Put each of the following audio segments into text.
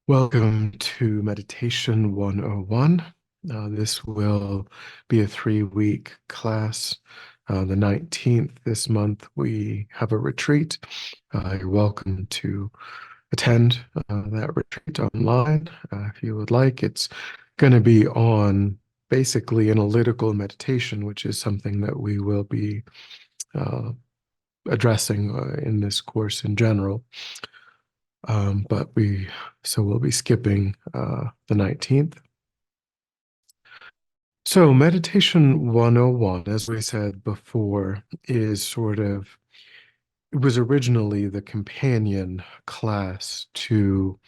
Welcome to Meditation 101. This will be a 3-week class. The 19th this month, we have a retreat. You're welcome to attend that retreat online if you would like. It's going to be on basically analytical meditation, which is something that we will be uh, addressing in this course in general. So we'll be skipping the 19th. So meditation 101, as we said before, it was originally the companion class to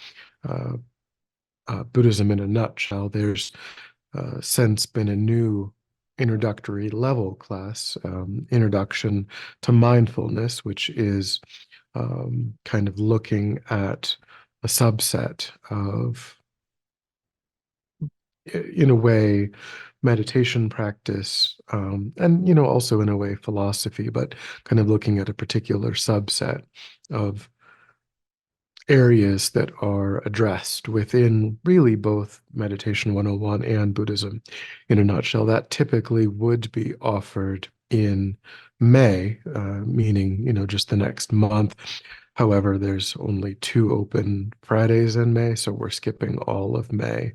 uh, Buddhism in a nutshell. There's since been a new introductory level class, Introduction to Mindfulness, which is kind of looking at a subset of, in a way, meditation practice, and also in a way philosophy, but kind of looking at a particular subset of areas that are addressed within really both Meditation 101 and Buddhism in a nutshell. That typically would be offered in May, meaning, just the next month. However, there's only 2 open Fridays in May, so we're skipping all of May,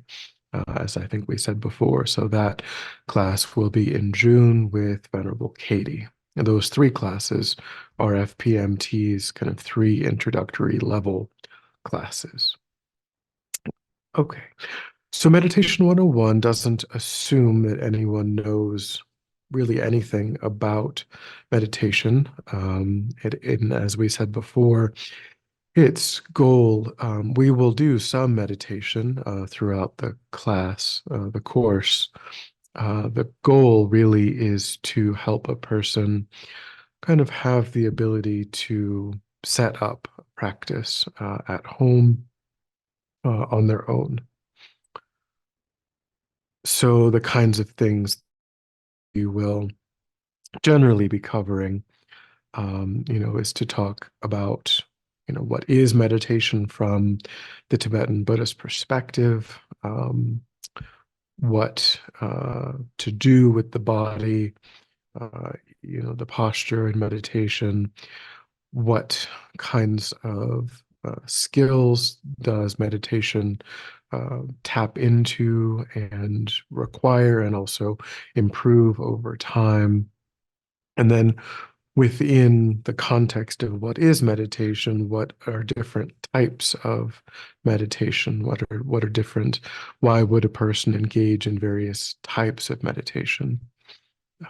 as I think we said before. So that class will be in June with Venerable Katie. And those 3 classes are FPMT's kind of 3 introductory level classes. Okay, so Meditation 101 doesn't assume that anyone knows really anything about meditation. And as we said before, its goal, we will do some meditation throughout the class, the course. The goal really is to help a person kind of have the ability to set up practice at home on their own. So the kinds of things you will generally be covering, is to talk about, what is meditation from the Tibetan Buddhist perspective, what to do with the body, uh, the posture in meditation, what kinds of skills does meditation tap into and require and also improve over time. And then within the context of what is meditation, what are different types of meditation? What are different? Why would a person engage in various types of meditation?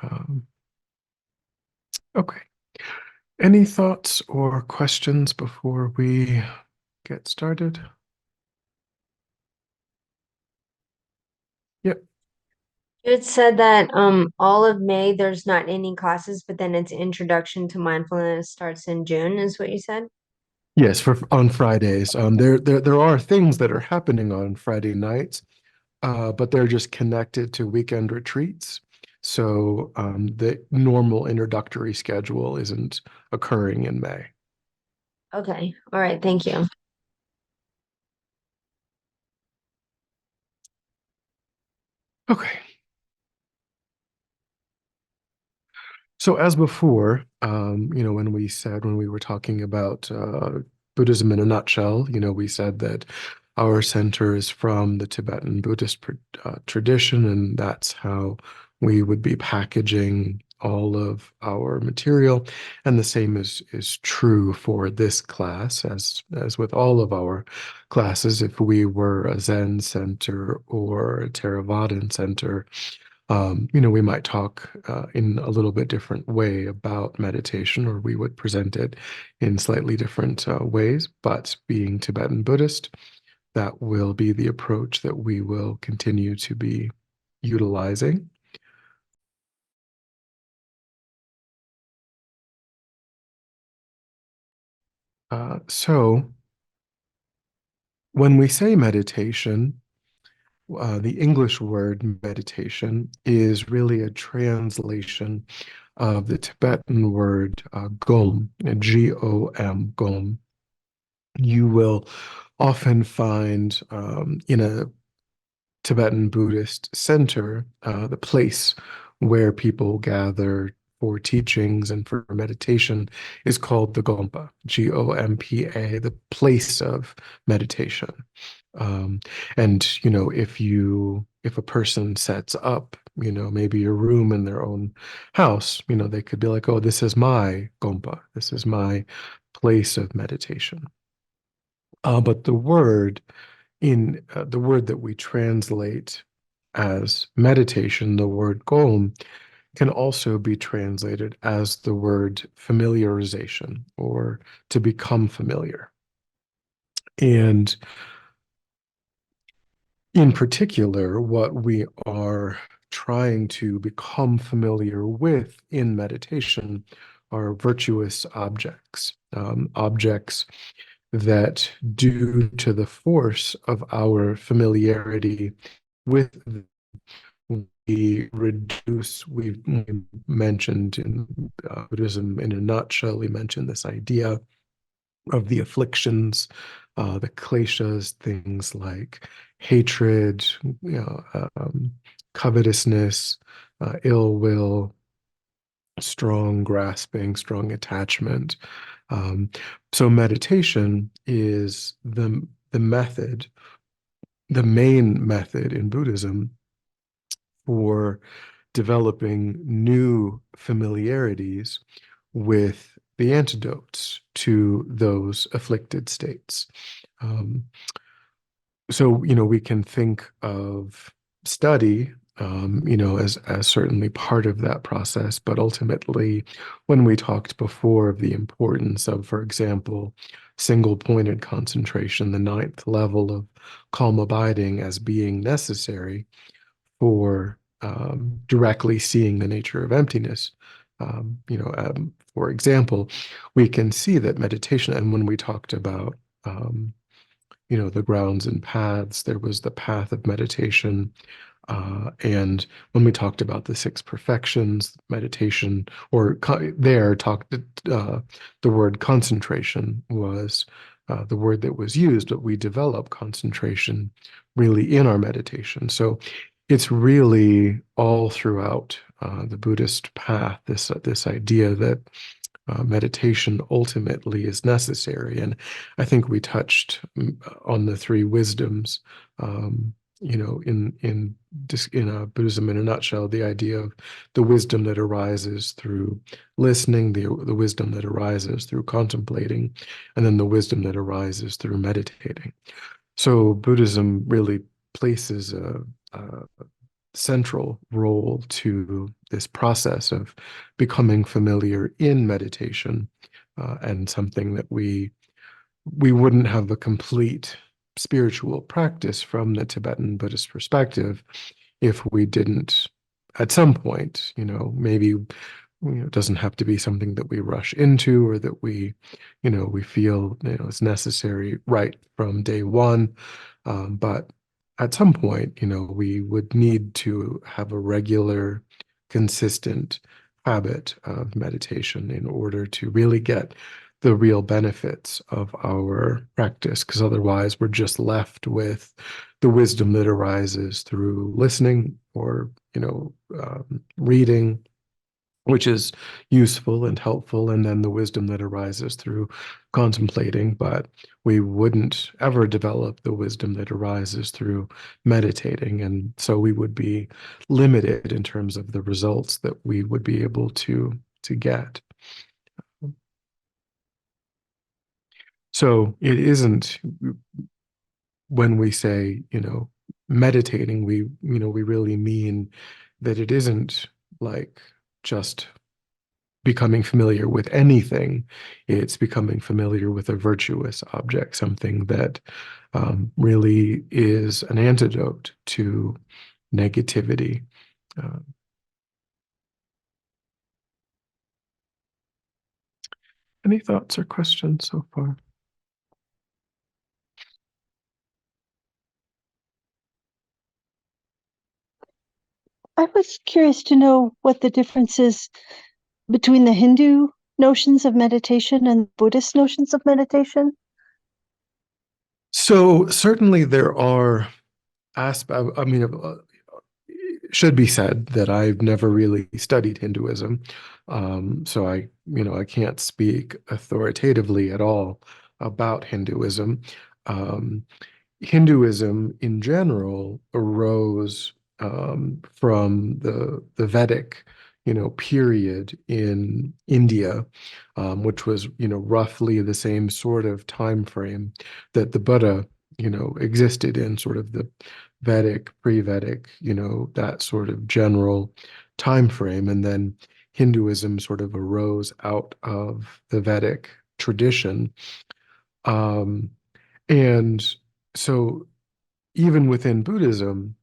Um, okay. Any thoughts or questions before we get started? Yep. It said that all of May there's not any classes, but then its introduction to mindfulness starts in June, is what you said? Yes, for on Fridays. There are things that are happening on Friday nights, but they're just connected to weekend retreats. So the normal introductory schedule isn't occurring in May. Okay. All right, thank you. Okay. So as before, when we were talking about Buddhism in a nutshell, we said that our center is from the Tibetan Buddhist tradition, and that's how we would be packaging all of our material. And the same is true for this class, as with all of our classes. If we were a Zen center or a Theravadan center, we might talk in a little bit different way about meditation, or we would present it in slightly different ways. But being Tibetan Buddhist, that will be the approach that we will continue to be utilizing. So when we say meditation, the English word meditation is really a translation of the Tibetan word gom, Gom. You will often find in a Tibetan Buddhist center, the place where people gather for teachings and for meditation is called the Gompa, Gompa, the place of meditation. Um, and if a person sets up, maybe a room in their own house, they could be like, oh, this is my Gompa, this is my place of meditation. But the word that we translate as meditation, the word gom, can also be translated as the word familiarization or to become familiar. And in particular, what we are trying to become familiar with in meditation are virtuous objects, objects that, due to the force of our familiarity with them, we mentioned in Buddhism in a nutshell, we mentioned this idea of the afflictions, the kleshas, things like hatred, covetousness, ill will, strong grasping, strong attachment. Um, so meditation is the method, the main method in Buddhism for developing new familiarities with the antidotes to those afflicted states. Um, so, we can think of study, as certainly part of that process, but ultimately, when we talked before of the importance of, for example, single-pointed concentration, the ninth level of calm abiding as being necessary for directly seeing the nature of emptiness. For example, we can see that meditation, and when we talked about the grounds and paths, there was the path of meditation. And when we talked about the six perfections, meditation, or the word concentration was the word that was used, but we develop concentration really in our meditation. So it's really all throughout the Buddhist path, this idea that meditation ultimately is necessary. And I think we touched on the three wisdoms, in Buddhism in a nutshell, the idea of the wisdom that arises through listening, the wisdom that arises through contemplating, and then the wisdom that arises through meditating. So Buddhism really places a central role to this process of becoming familiar in meditation, and something that we wouldn't have a complete spiritual practice from the Tibetan Buddhist perspective if we didn't, at some point, maybe it doesn't have to be something that we rush into or that we feel is necessary right from day one. But at some point, we would need to have a regular, consistent habit of meditation in order to really get the real benefits of our practice, because otherwise we're just left with the wisdom that arises through listening or reading, which is useful and helpful, and then the wisdom that arises through contemplating. But we wouldn't ever develop the wisdom that arises through meditating, and so we would be limited in terms of the results that we would be able to get. So it isn't, when we say, meditating, we really mean that it isn't like just becoming familiar with anything. It's becoming familiar with a virtuous object, something that really is an antidote to negativity. Uh, any thoughts or questions so far? I was curious to know what the difference is between the Hindu notions of meditation and Buddhist notions of meditation. So certainly there are aspects, I mean, it should be said that I've never really studied Hinduism. So I can't speak authoritatively at all about Hinduism. Um, Hinduism in general arose from the Vedic, period in India, which was, roughly the same sort of time frame that the Buddha, existed in, sort of the Vedic, pre-Vedic, that sort of general time frame. And then Hinduism sort of arose out of the Vedic tradition. Um, and so even within Buddhism,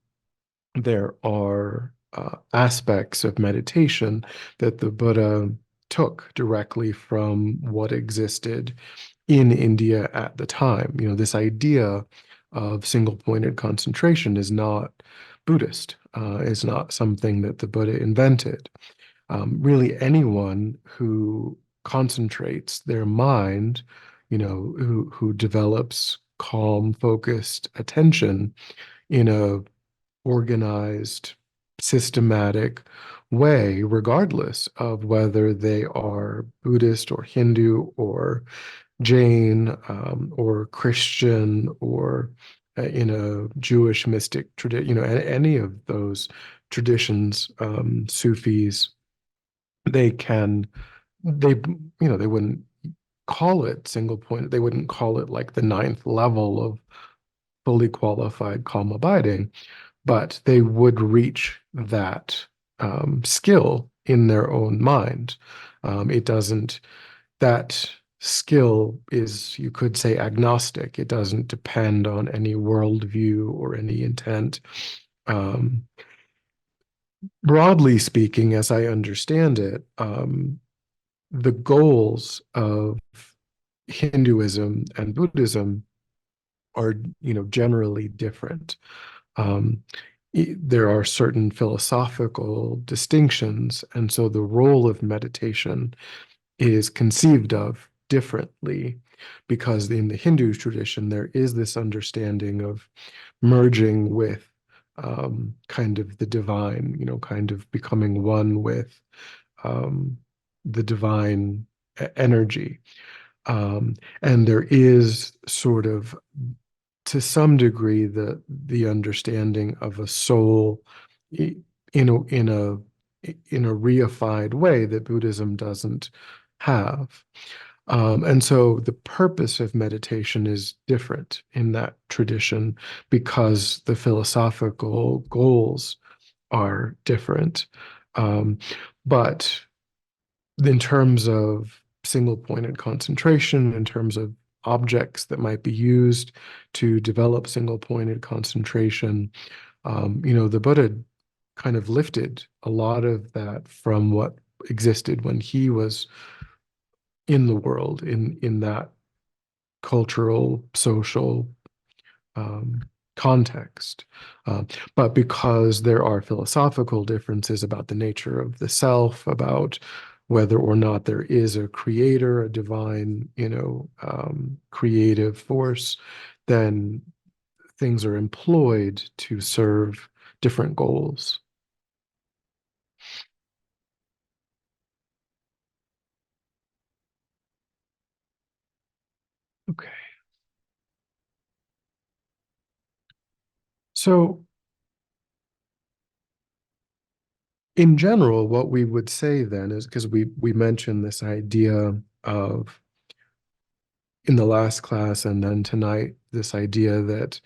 there are aspects of meditation that the Buddha took directly from what existed in India at the time. This idea of single-pointed concentration is not Buddhist, is not something that the Buddha invented. Really, anyone who concentrates their mind, who develops calm, focused attention in a organized, systematic way, regardless of whether they are Buddhist or Hindu or Jain, or Christian, or in a Jewish mystic tradition, any of those traditions, Sufis, they can, they, they wouldn't call it single point. They wouldn't call it like the ninth level of fully qualified calm abiding, but they would reach that skill in their own mind. It doesn't, that skill is, you could say, agnostic. It doesn't depend on any worldview or any intent. Um, Broadly speaking, as I understand it, the goals of Hinduism and Buddhism are, generally different. Um, there are certain philosophical distinctions, and so the role of meditation is conceived of differently, because in the Hindu tradition, there is this understanding of merging with kind of the divine, kind of becoming one with um, the divine energy. And there is sort of, to some degree, the understanding of a soul in a reified way that Buddhism doesn't have. And so the purpose of meditation is different in that tradition because the philosophical goals are different. But in terms of single-pointed concentration, in terms of objects that might be used to develop single-pointed concentration, the Buddha kind of lifted a lot of that from what existed when he was in the world, in that cultural, social um, context. But because there are philosophical differences about the nature of the self, about whether or not there is a creator, a divine, creative force, then things are employed to serve different goals. Okay. So in general, what we would say then is, because we mentioned this idea of, in the last class and then tonight, this idea that,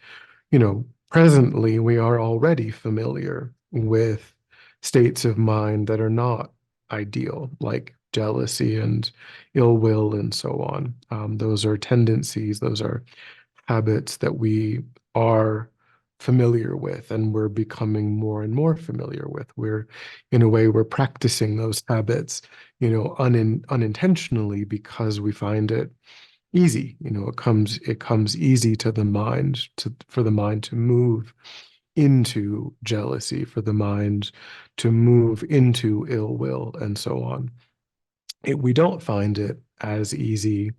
presently we are already familiar with states of mind that are not ideal, like jealousy and ill will and so on. Those are tendencies, those are habits that we are familiar with, and we're becoming more and more familiar with. We're, in a way, we're practicing those habits, unintentionally, because we find it easy. It comes easy to the mind, for the mind to move into jealousy, for the mind to move into ill will, and so on. We don't find it as easy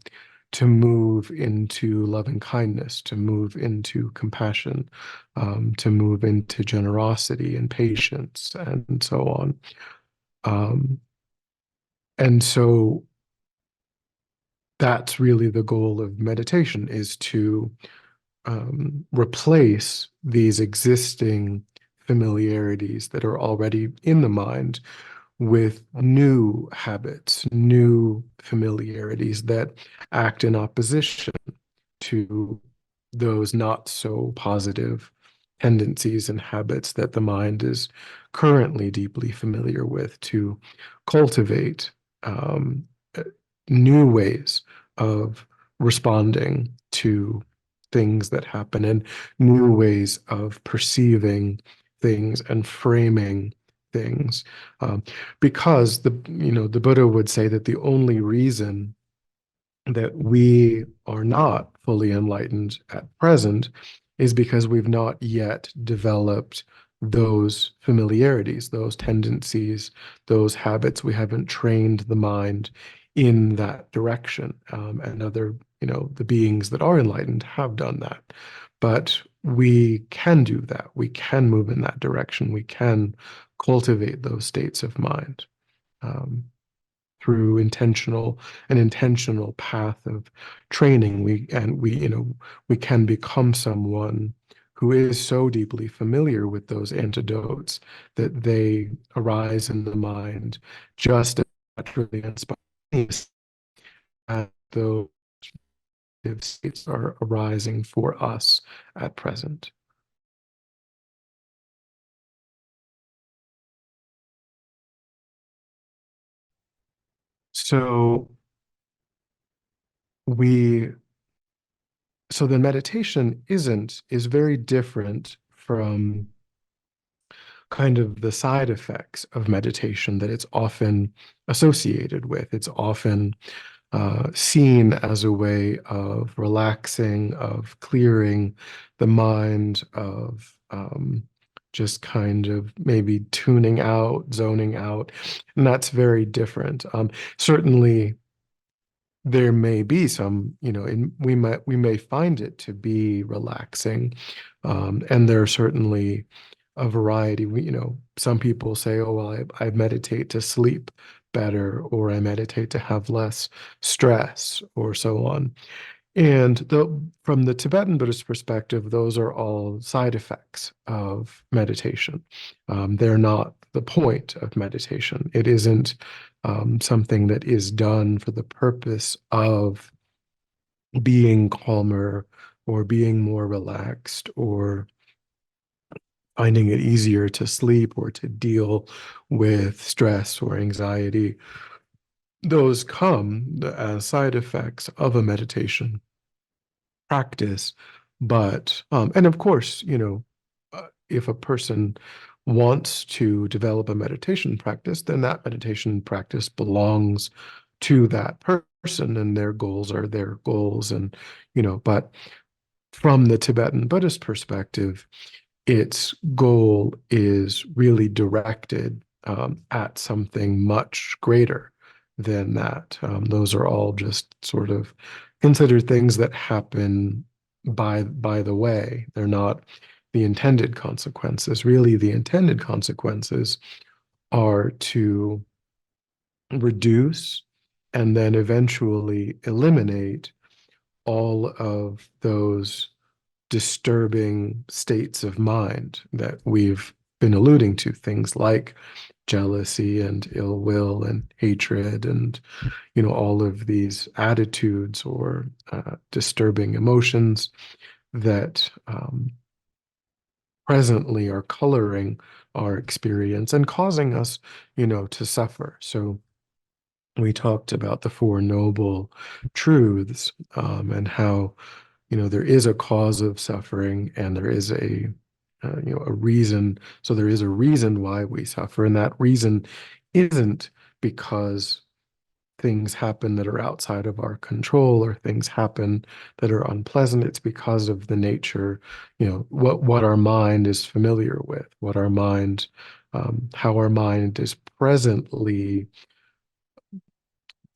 to move into loving kindness, to move into compassion, to move into generosity and patience, and so on. And so that's really the goal of meditation, is to replace these existing familiarities that are already in the mind with new habits, new familiarities that act in opposition to those not so positive tendencies and habits that the mind is currently deeply familiar with, to cultivate um, new ways of responding to things that happen, and new ways of perceiving things and framing things. Because the Buddha would say that the only reason that we are not fully enlightened at present is because we've not yet developed those familiarities, those tendencies, those habits. We haven't trained the mind in that direction. And the beings that are enlightened have done that. But we can do that. We can move in that direction. We can cultivate those states of mind. Through an intentional path of training, we can become someone who is so deeply familiar with those antidotes that they arise in the mind just as naturally and spontaneously as those states are arising for us at present. So we so the meditation is very different from kind of the side effects of meditation that it's often associated with. It's often seen as a way of relaxing, of clearing the mind, of just kind of maybe tuning out, zoning out. And that's very different. Certainly, there may be some, we may find it to be relaxing, and there are certainly a variety. Some people say, "Oh, well, I meditate to sleep better, or I meditate to have less stress," or so on. And from the Tibetan Buddhist perspective, those are all side effects of meditation. They're not the point of meditation. It isn't something that is done for the purpose of being calmer or being more relaxed or finding it easier to sleep or to deal with stress or anxiety. Those come as side effects of a meditation practice. But, and of course, if a person wants to develop a meditation practice, then that meditation practice belongs to that person, and their goals are their goals. And, but from the Tibetan Buddhist perspective, its goal is really directed at something much greater than that. Those are all just sort of considered things that happen by the way. They're not the intended consequences. Really, the intended consequences are to reduce and then eventually eliminate all of those disturbing states of mind that we've been alluding to, things like jealousy and ill will and hatred and all of these attitudes or disturbing emotions that presently are coloring our experience and causing us to suffer. So we talked about the Four Noble Truths, and how there is a cause of suffering, and there is a reason. So there is a reason why we suffer, and that reason isn't because things happen that are outside of our control or things happen that are unpleasant. It's because of the nature, what our mind is familiar with, how our mind is presently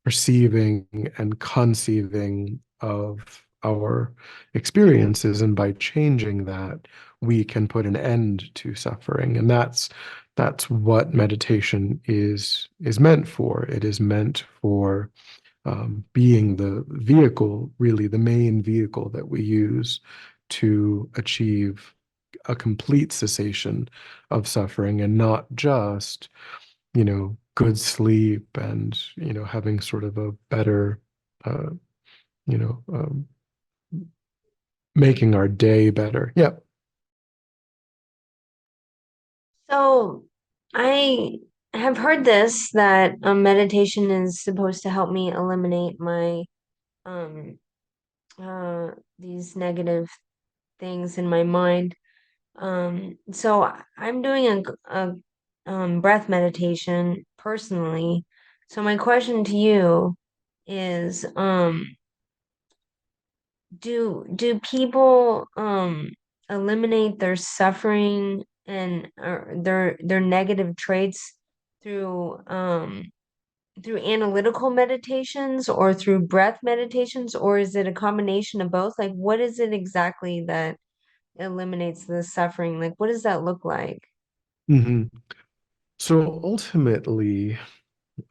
perceiving and conceiving of our experiences, and by changing that, we can put an end to suffering. And that's what meditation is meant for. It is meant for being the vehicle, really the main vehicle that we use to achieve a complete cessation of suffering, and not just, good sleep and, having sort of a better, uh, you know, making our day better. Yep. So I have heard this that meditation is supposed to help me eliminate my um these negative things in my mind. So I'm doing a breath meditation personally. So my question to you is, do people eliminate their suffering and their negative traits through through analytical meditations or through breath meditations, or is it a combination of both? Like, what is it exactly that eliminates the suffering? Like, what does that look like? hmm So ultimately,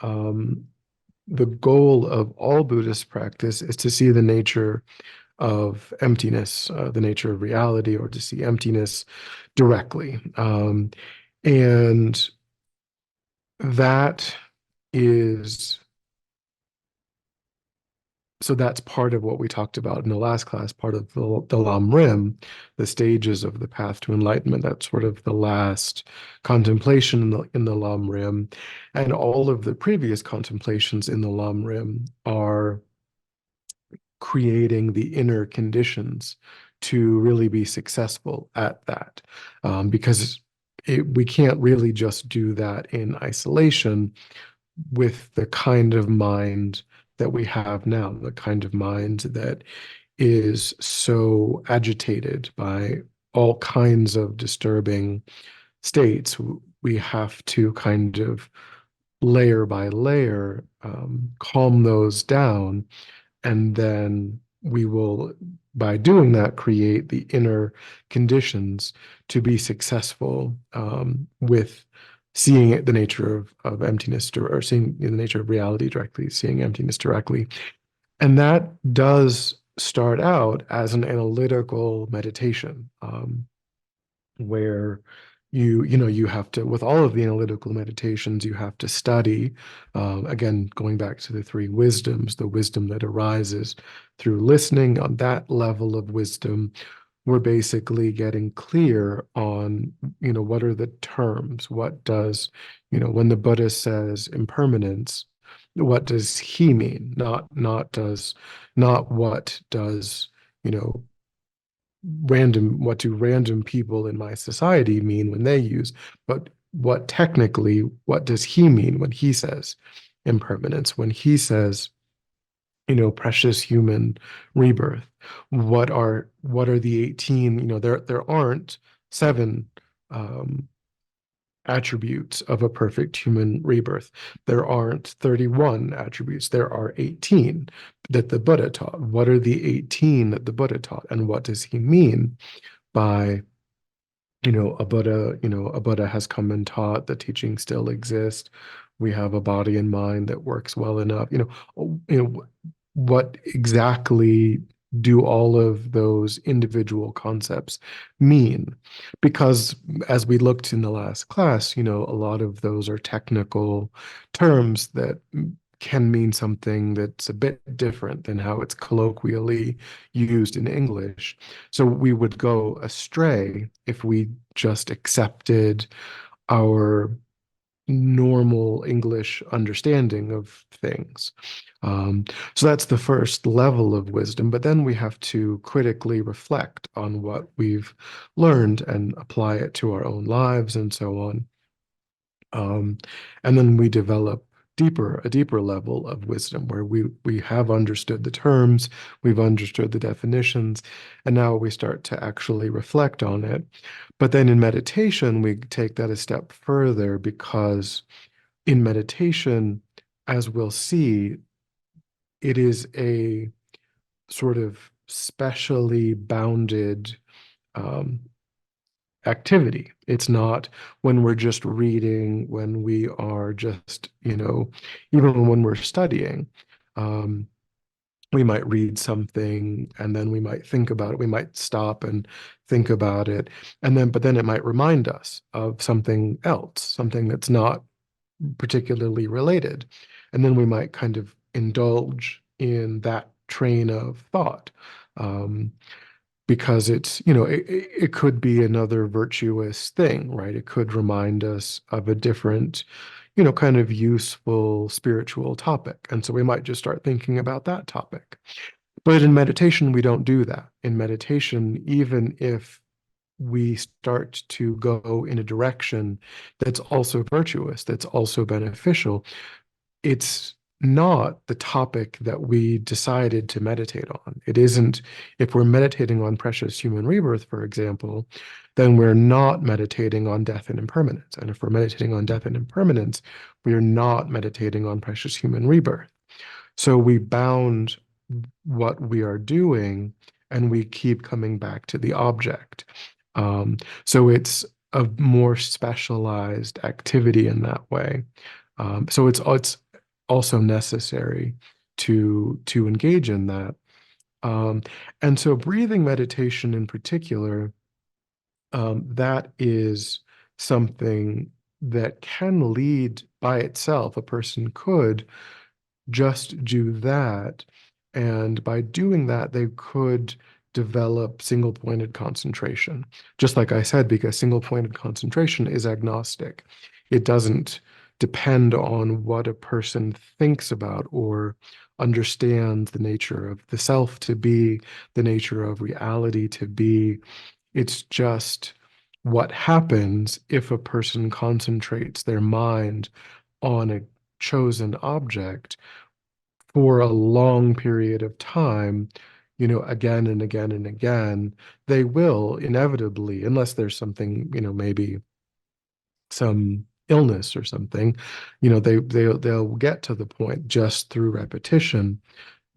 um, the goal of all Buddhist practice is to see the nature of emptiness, the nature of reality, or to see emptiness directly. And that is, so that's part of what we talked about in the last class, part of the Lam Rim, the stages of the path to enlightenment. That's sort of the last contemplation in the Lam Rim. And all of the previous contemplations in the Lam Rim are creating the inner conditions to really be successful at that. Because we can't really just do that in isolation with the kind of mind that we have now, the kind of mind that is so agitated by all kinds of disturbing states. We have to kind of layer by layer calm those down, and then we will, by doing that, create the inner conditions to be successful with seeing the nature of emptiness, or seeing the nature of reality directly, seeing emptiness directly. And that does start out as an analytical meditation, where you have to, with all of the analytical meditations, you have to study, again, going back to the three wisdoms, the wisdom that arises through listening. On that level of wisdom, we're basically getting clear on, what are the terms, what does, when the Buddha says impermanence, what does he mean? Not what does, you know what do random people in my society mean when they use, but what does he mean when he says impermanence, when he says, precious human rebirth? What are the 18? There aren't seven attributes of a perfect human rebirth. There aren't 31 attributes. There are 18 that the Buddha taught. What are the 18 that the Buddha taught? And what does he mean by, a Buddha has come and taught, the teachings still exist. We have a body and mind that works well enough. What exactly do all of those individual concepts mean? Because as we looked in the last class, a lot of those are technical terms that can mean something that's a bit different than how it's colloquially used in English. So we would go astray if we just accepted our normal English understanding of things. So that's the first level of wisdom, but then we have to critically reflect on what we've learned and apply it to our own lives and so on. And then we develop a deeper level of wisdom, where we have understood the terms, we've understood the definitions, and now we start to actually reflect on it. But then in meditation, we take that a step further, because in meditation, as we'll see, it is sort of specially bounded um, activity. It's not when we're just reading, when we are just, even when we're studying. Um, we might read something and then we might think about it. We might stop and think about it. But then it might remind us of something else, something that's not particularly related. And then we might kind of indulge in that train of thought. Um, because it could be another virtuous thing, right? It could remind us of a different, kind of useful spiritual topic. And so we might just start thinking about that topic. But in meditation, we don't do that. In meditation, even if we start to go in a direction that's also virtuous, that's also beneficial, it's not the topic that we decided to meditate on. It isn't, if we're meditating on precious human rebirth, for example, then we're not meditating on death and impermanence. And if we're meditating on death and impermanence, we are not meditating on precious human rebirth. So we bound what we are doing and we keep coming back to the object. So it's a more specialized activity in that way. So it's also necessary to engage in that. Um, and so breathing meditation in particular, that is something that can lead by itself. A person could just do that. And by doing that, they could develop single pointed concentration. Just like I said, because single pointed concentration is agnostic. It doesn't depend on what a person thinks about or understands the nature of the self to be, the nature of reality to be. It's just what happens if a person concentrates their mind on a chosen object for a long period of time, again and again and again. They will inevitably, unless there's something, maybe some illness or something, they'll get to the point just through repetition,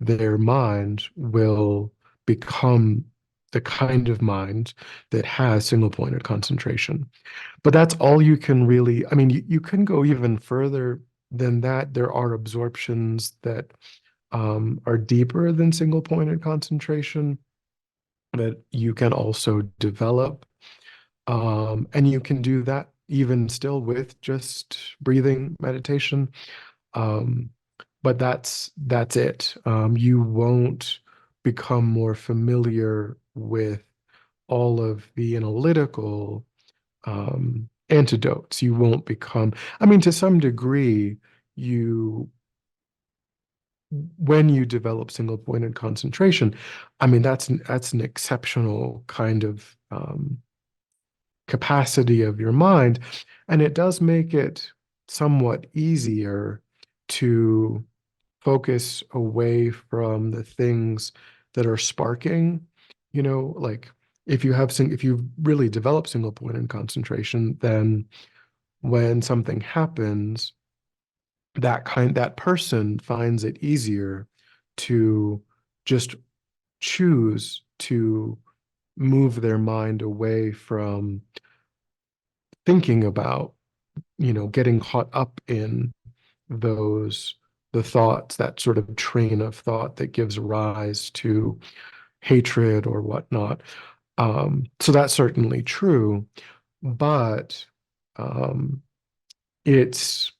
their mind will become the kind of mind that has single pointed concentration. But that's all you can really, I mean, you can go even further than that. There are absorptions that are deeper than single pointed concentration that you can also develop. And you can do that even still with just breathing meditation. Um, but that's it. You won't become more familiar with all of the analytical antidotes. You won't become, I mean, to some degree, you when you develop single pointed concentration, I mean, that's an exceptional kind of capacity of your mind. And it does make it somewhat easier to focus away from the things that are sparking, like if you really develop single pointed concentration, then when something happens, that person finds it easier to just choose to move their mind away from thinking about, getting caught up in those the thoughts, that sort of train of thought that gives rise to hatred or whatnot. So that's certainly true, but um, it's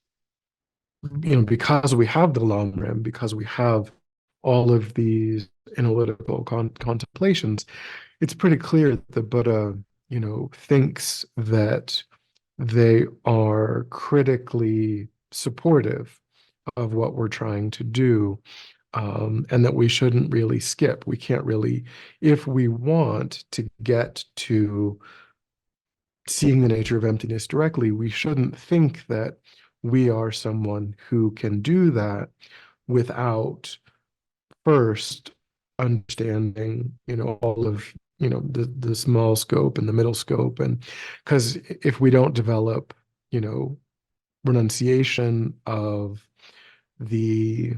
because we have the long rim, because we have all of these analytical contemplations, it's pretty clear that the Buddha, thinks that they are critically supportive of what we're trying to do, and that we shouldn't really skip. We can't really, if we want to get to seeing the nature of emptiness directly, we shouldn't think that we are someone who can do that without first understanding, all of, the small scope and the middle scope. And because if we don't develop, renunciation of the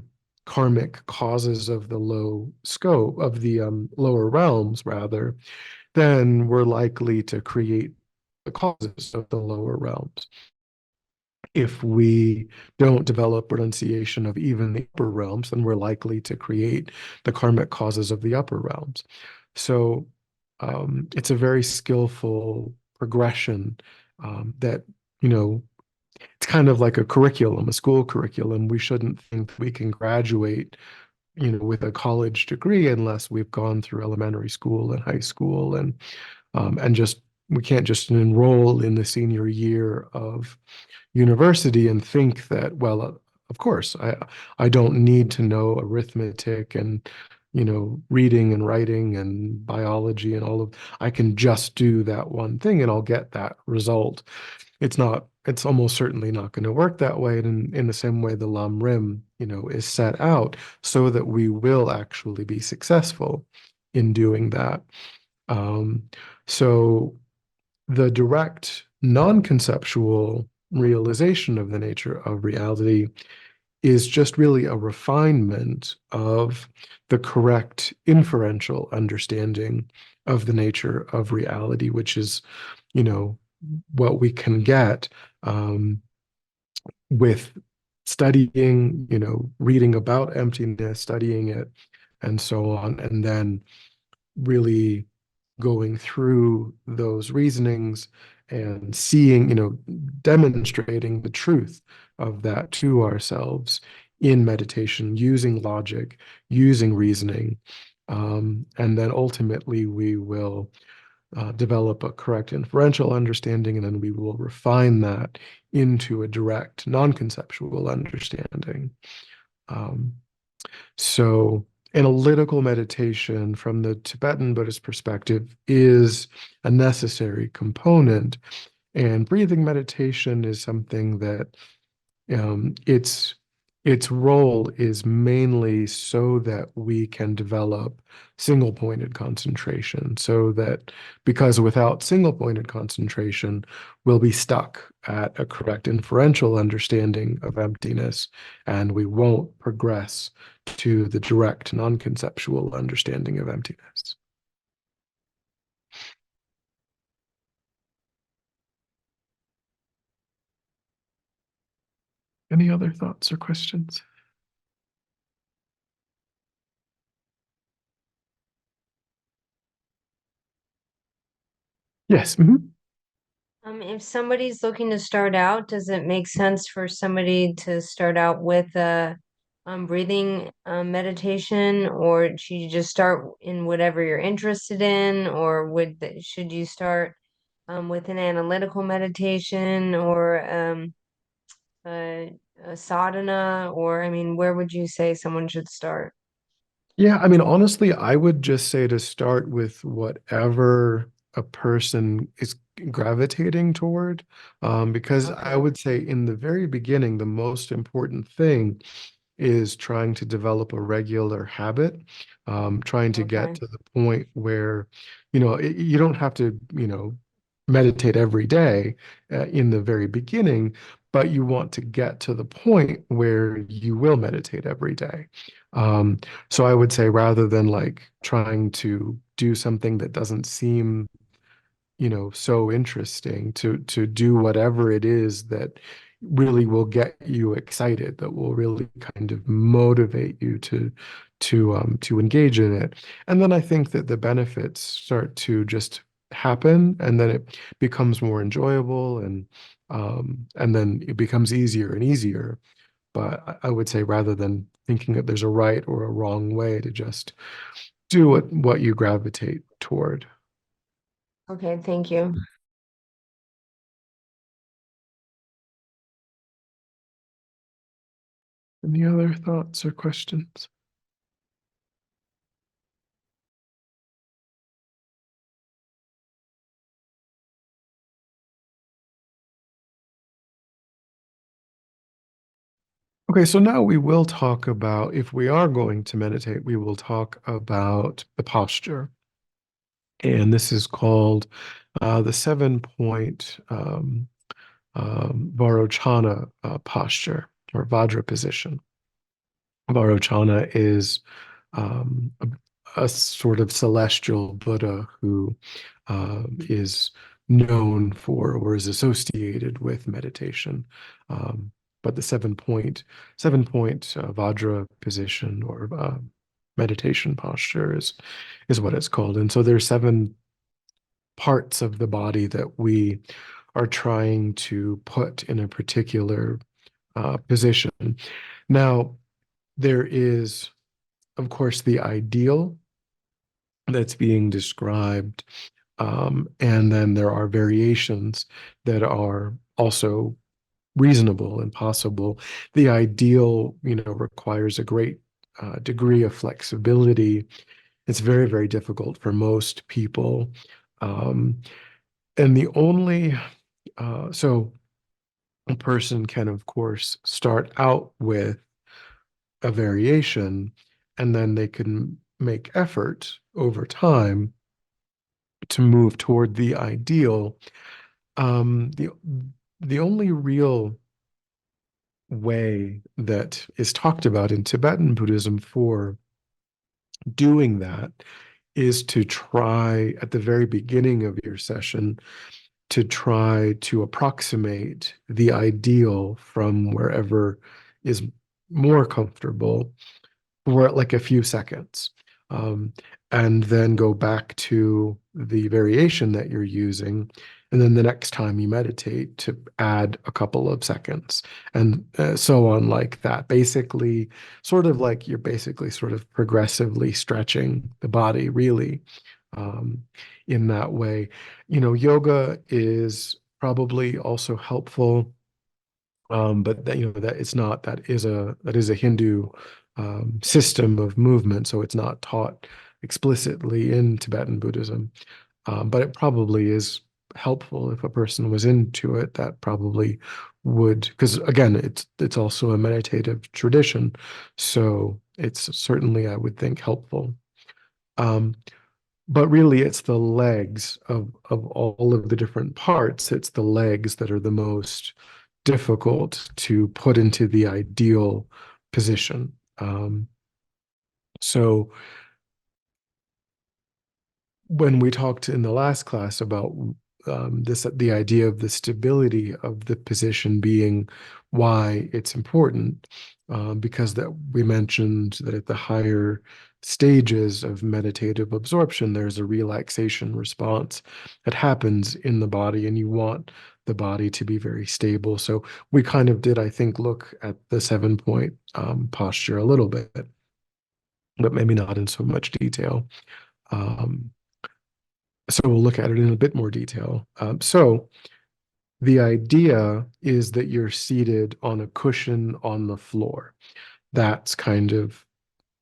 karmic causes of the low scope of the lower realms, rather, then we're likely to create the causes of the lower realms. If we don't develop renunciation of even the upper realms, then we're likely to create the karmic causes of the upper realms. So it's a very skillful progression that, you know, it's kind of like a curriculum, a school curriculum. We shouldn't think we can graduate, you know, with a college degree unless we've gone through elementary school and high school, and just we can't just enroll in the senior year of university and think that, well, of course, I don't need to know arithmetic and, you know, reading and writing and biology and all of, I can just do that one thing and I'll get that result. It's not, it's almost certainly not going to work that way. And in the same way, the Lam Rim, you know, is set out so that we will actually be successful in doing that. Um, so the direct non-conceptual realization of the nature of reality is just really a refinement of the correct inferential understanding of the nature of reality, which is, you know, what we can get with studying, you know, reading about emptiness, studying it, and so on, and then really going through those reasonings and seeing, you know, demonstrating the truth of that to ourselves in meditation, using logic, using reasoning. And then ultimately we will develop a correct inferential understanding, and then we will refine that into a direct non-conceptual understanding. Um, so analytical meditation from the Tibetan Buddhist perspective is a necessary component, and breathing meditation is something that its role is mainly so that we can develop single-pointed concentration, so that because without single-pointed concentration, we'll be stuck at a correct inferential understanding of emptiness, and we won't progress to the direct non-conceptual understanding of emptiness. Any other thoughts or questions? Yes. If somebody's looking to start out, does it make sense for somebody to start out with a breathing meditation, or should you just start in whatever you're interested in, or should you start with an analytical meditation or a sadhana, or I mean, where would you say someone should start? Yeah, I mean, honestly, I would just say to start with whatever a person is gravitating toward, because I Okay, would say in the very beginning, the most important thing is trying to develop a regular habit, trying to get okay, to the point where, you know, you don't have to, you know, meditate every day in the very beginning, but you want to get to the point where you will meditate every day. Um, so I would say rather than like trying to do something that doesn't seem, you know, so interesting, to do whatever it is that really will get you excited, that will really kind of motivate you to engage in it. And then I think that the benefits start to just happen, and then it becomes more enjoyable, and then it becomes easier and easier. But I would say rather than thinking that there's a right or a wrong way, to just do what you gravitate toward. okay, thank you. Any other thoughts or questions? Okay, so now we will talk about, if we are going to meditate, we will talk about the posture. And this is called the 7-point Varochana posture, or Vajra position. Varochana is a sort of celestial Buddha who is known for or is associated with meditation. Um, but the seven point Vajra position or meditation posture is what it's called. And so there's 7 parts of the body that we are trying to put in a particular position. Now, there is, of course, the ideal that's being described, and then there are variations that are also reasonable and possible. The ideal, requires a great degree of flexibility. It's very, very difficult for most people. Um, and the only, so a person can, of course, start out with a variation, and then they can make effort over time to move toward the ideal. The only real way that is talked about in Tibetan Buddhism for doing that is to try at the very beginning of your session to try to approximate the ideal from wherever is more comfortable for like a few seconds. Um, and then go back to the variation that you're using. And then the next time you meditate, to add a couple of seconds and so on, like that. Basically, sort of like you're basically sort of progressively stretching the body, really, um, in that way. Yoga is probably also helpful, but that it's not, that is a Hindu system of movement, so it's not taught explicitly in Tibetan Buddhism. But it probably is helpful if a person was into it. That probably would, because again, it's also a meditative tradition, so it's certainly, I would think, helpful. Um, but really, it's the legs of all of the different parts. It's the legs that are the most difficult to put into the ideal position. So when we talked in the last class about the idea of the stability of the position being why it's important, because that we mentioned that at the higher stages of meditative absorption, there's a relaxation response that happens in the body, and you want the body to be very stable. So we kind of did, I think, look at the 7 point posture a little bit, but maybe not in so much detail. Um, so we'll look at it in a bit more detail. So the idea is that you're seated on a cushion on the floor. That's kind of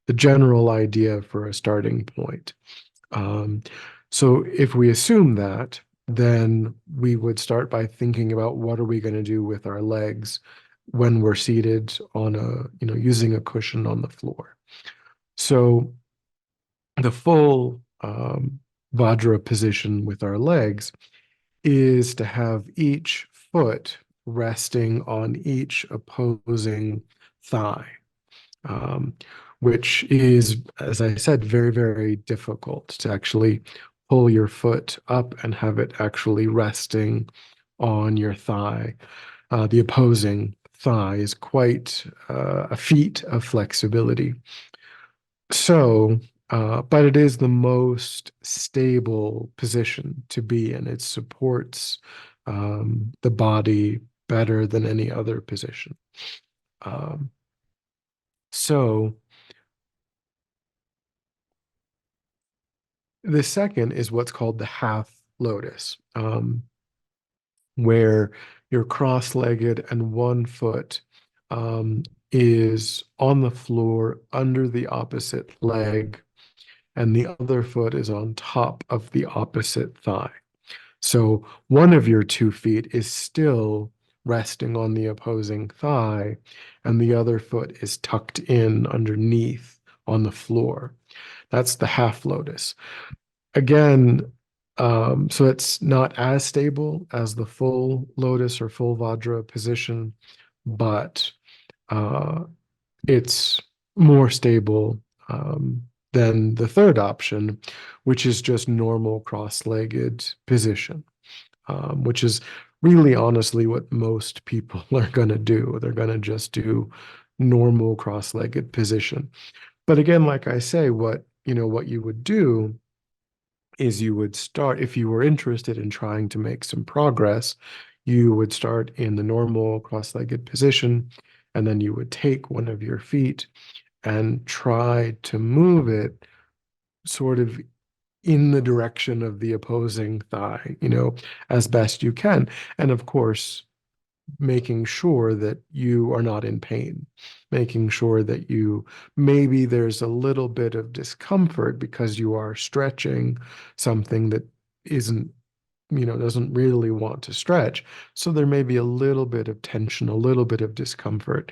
the general idea for a starting point. Um, so if we assume that, then we would start by thinking about what are we going to do with our legs when we're seated on using a cushion on the floor. So the full Vajra position with our legs is to have each foot resting on each opposing thigh, um, which is, as I said, very, very difficult to actually pull your foot up and have it actually resting on your thigh. The opposing thigh is quite a feat of flexibility. So, but it is the most stable position to be in. It supports the body better than any other position. Um, so, the second is what's called the half lotus, where you're cross-legged and one foot is on the floor under the opposite leg, and the other foot is on top of the opposite thigh. So one of your 2 feet is still resting on the opposing thigh, and the other foot is tucked in underneath on the floor. That's the half lotus. Again, so it's not as stable as the full lotus or full Vajra position, but it's more stable than the third option, which is just normal cross-legged position, which is really honestly what most people are going to do. They're going to just do normal cross-legged position. But again, like I say, what you would do is you would start, if you were interested in trying to make some progress, you would start in the normal cross-legged position, and then you would take one of your feet and try to move it sort of in the direction of the opposing thigh, as best you can. And of course, making sure that you are not in pain, making sure that maybe there's a little bit of discomfort because you are stretching something that isn't, doesn't really want to stretch. So there may be a little bit of tension, a little bit of discomfort.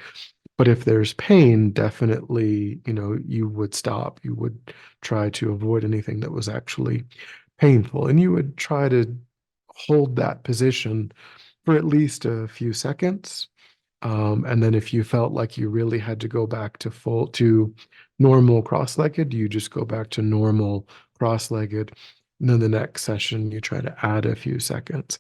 But if there's pain, definitely, you would stop. You would try to avoid anything that was actually painful. And you would try to hold that position for at least a few seconds. And then if you felt like you really had to go back to normal cross-legged, you just go back to normal cross-legged. And then the next session, you try to add a few seconds.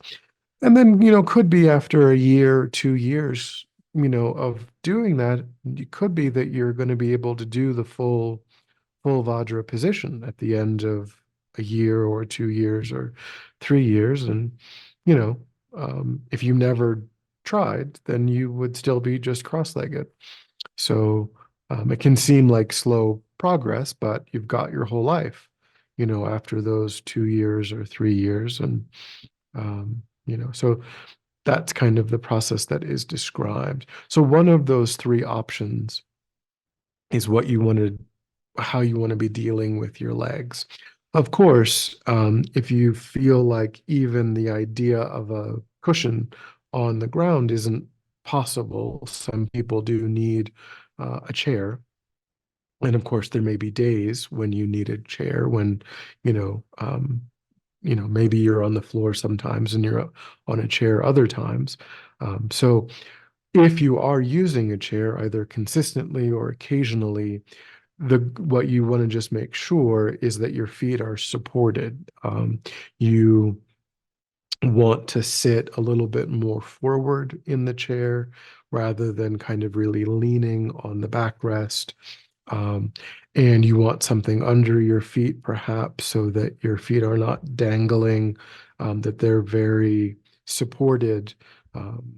And then, could be after a year, 2 years, of doing that, it could be that you're going to be able to do the full Vajra position at the end of a year or 2 years or 3 years. And, you know, if you never tried, then you would still be just cross-legged. So it can seem like slow progress, but you've got your whole life, after those 2 years or 3 years. And, so that's kind of the process that is described. So one of those three options is how you want to be dealing with your legs. Of course, if you feel like even the idea of a cushion on the ground isn't possible, some people do need a chair. And of course, there may be days when you need a chair, when, maybe you're on the floor sometimes and you're on a chair other times. So if you are using a chair either consistently or occasionally, what you want to just make sure is that your feet are supported. You want to sit a little bit more forward in the chair rather than kind of really leaning on the backrest. Um, and you want something under your feet, perhaps, so that your feet are not dangling, that they're very supported, um,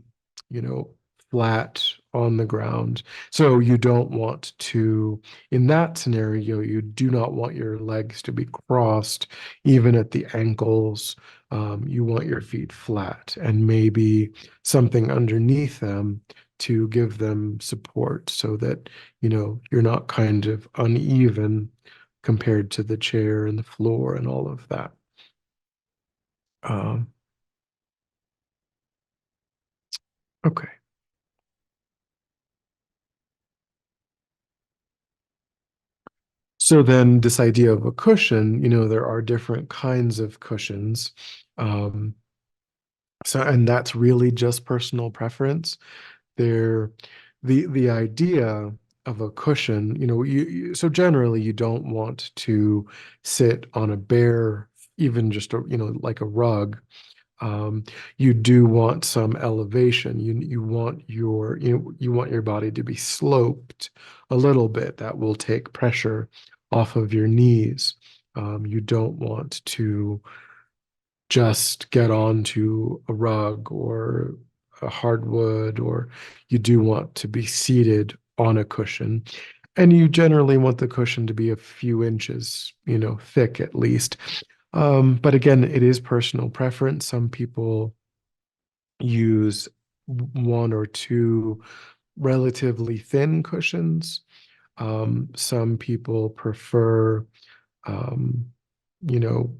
you know, flat on the ground. So you don't want to, in that scenario, you do not want your legs to be crossed, even at the ankles. You want your feet flat and maybe something underneath them to give them support so that you're not kind of uneven compared to the chair and the floor and all of that. Um, okay. So then this idea of a cushion, there are different kinds of cushions. Um, and that's really just personal preference. There, the idea of a cushion, so generally you don't want to sit on a bare, even just like a rug. You do want some elevation. You want you want your body to be sloped a little bit. That will take pressure off of your knees. You don't want to just get onto a rug or a hardwood, or you do want to be seated on a cushion. And you generally want the cushion to be a few inches, thick at least. But again, it is personal preference. Some people use one or two relatively thin cushions. Some people prefer, um, you know,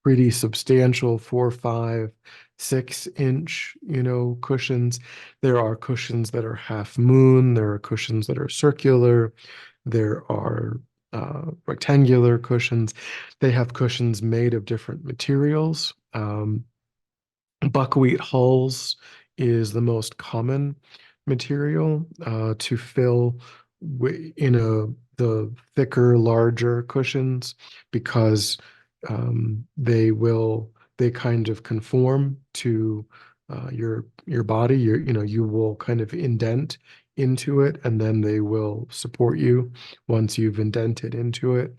pretty substantial 4, 5, 6 inch, cushions. There are cushions that are half moon. There are cushions that are circular. There are rectangular cushions. They have cushions made of different materials. Buckwheat hulls is the most common material to fill in the thicker, larger cushions because they kind of conform to your body. You will kind of indent into it, and then they will support you once you've indented into it.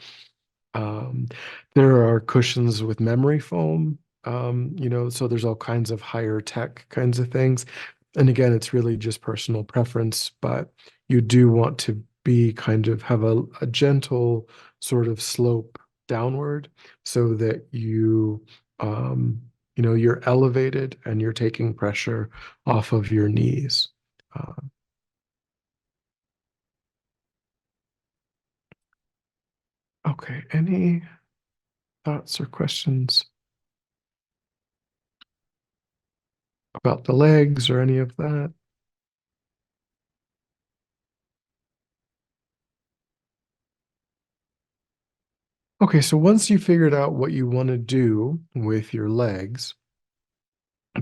Um, there are cushions with memory foam, so there's all kinds of higher tech kinds of things. And again, it's really just personal preference, but you do want to be kind of have a gentle sort of slope downward so that you're elevated and you're taking pressure off of your knees. Uh, okay, any thoughts or questions about the legs or any of that? Okay, so once you figured out what you want to do with your legs,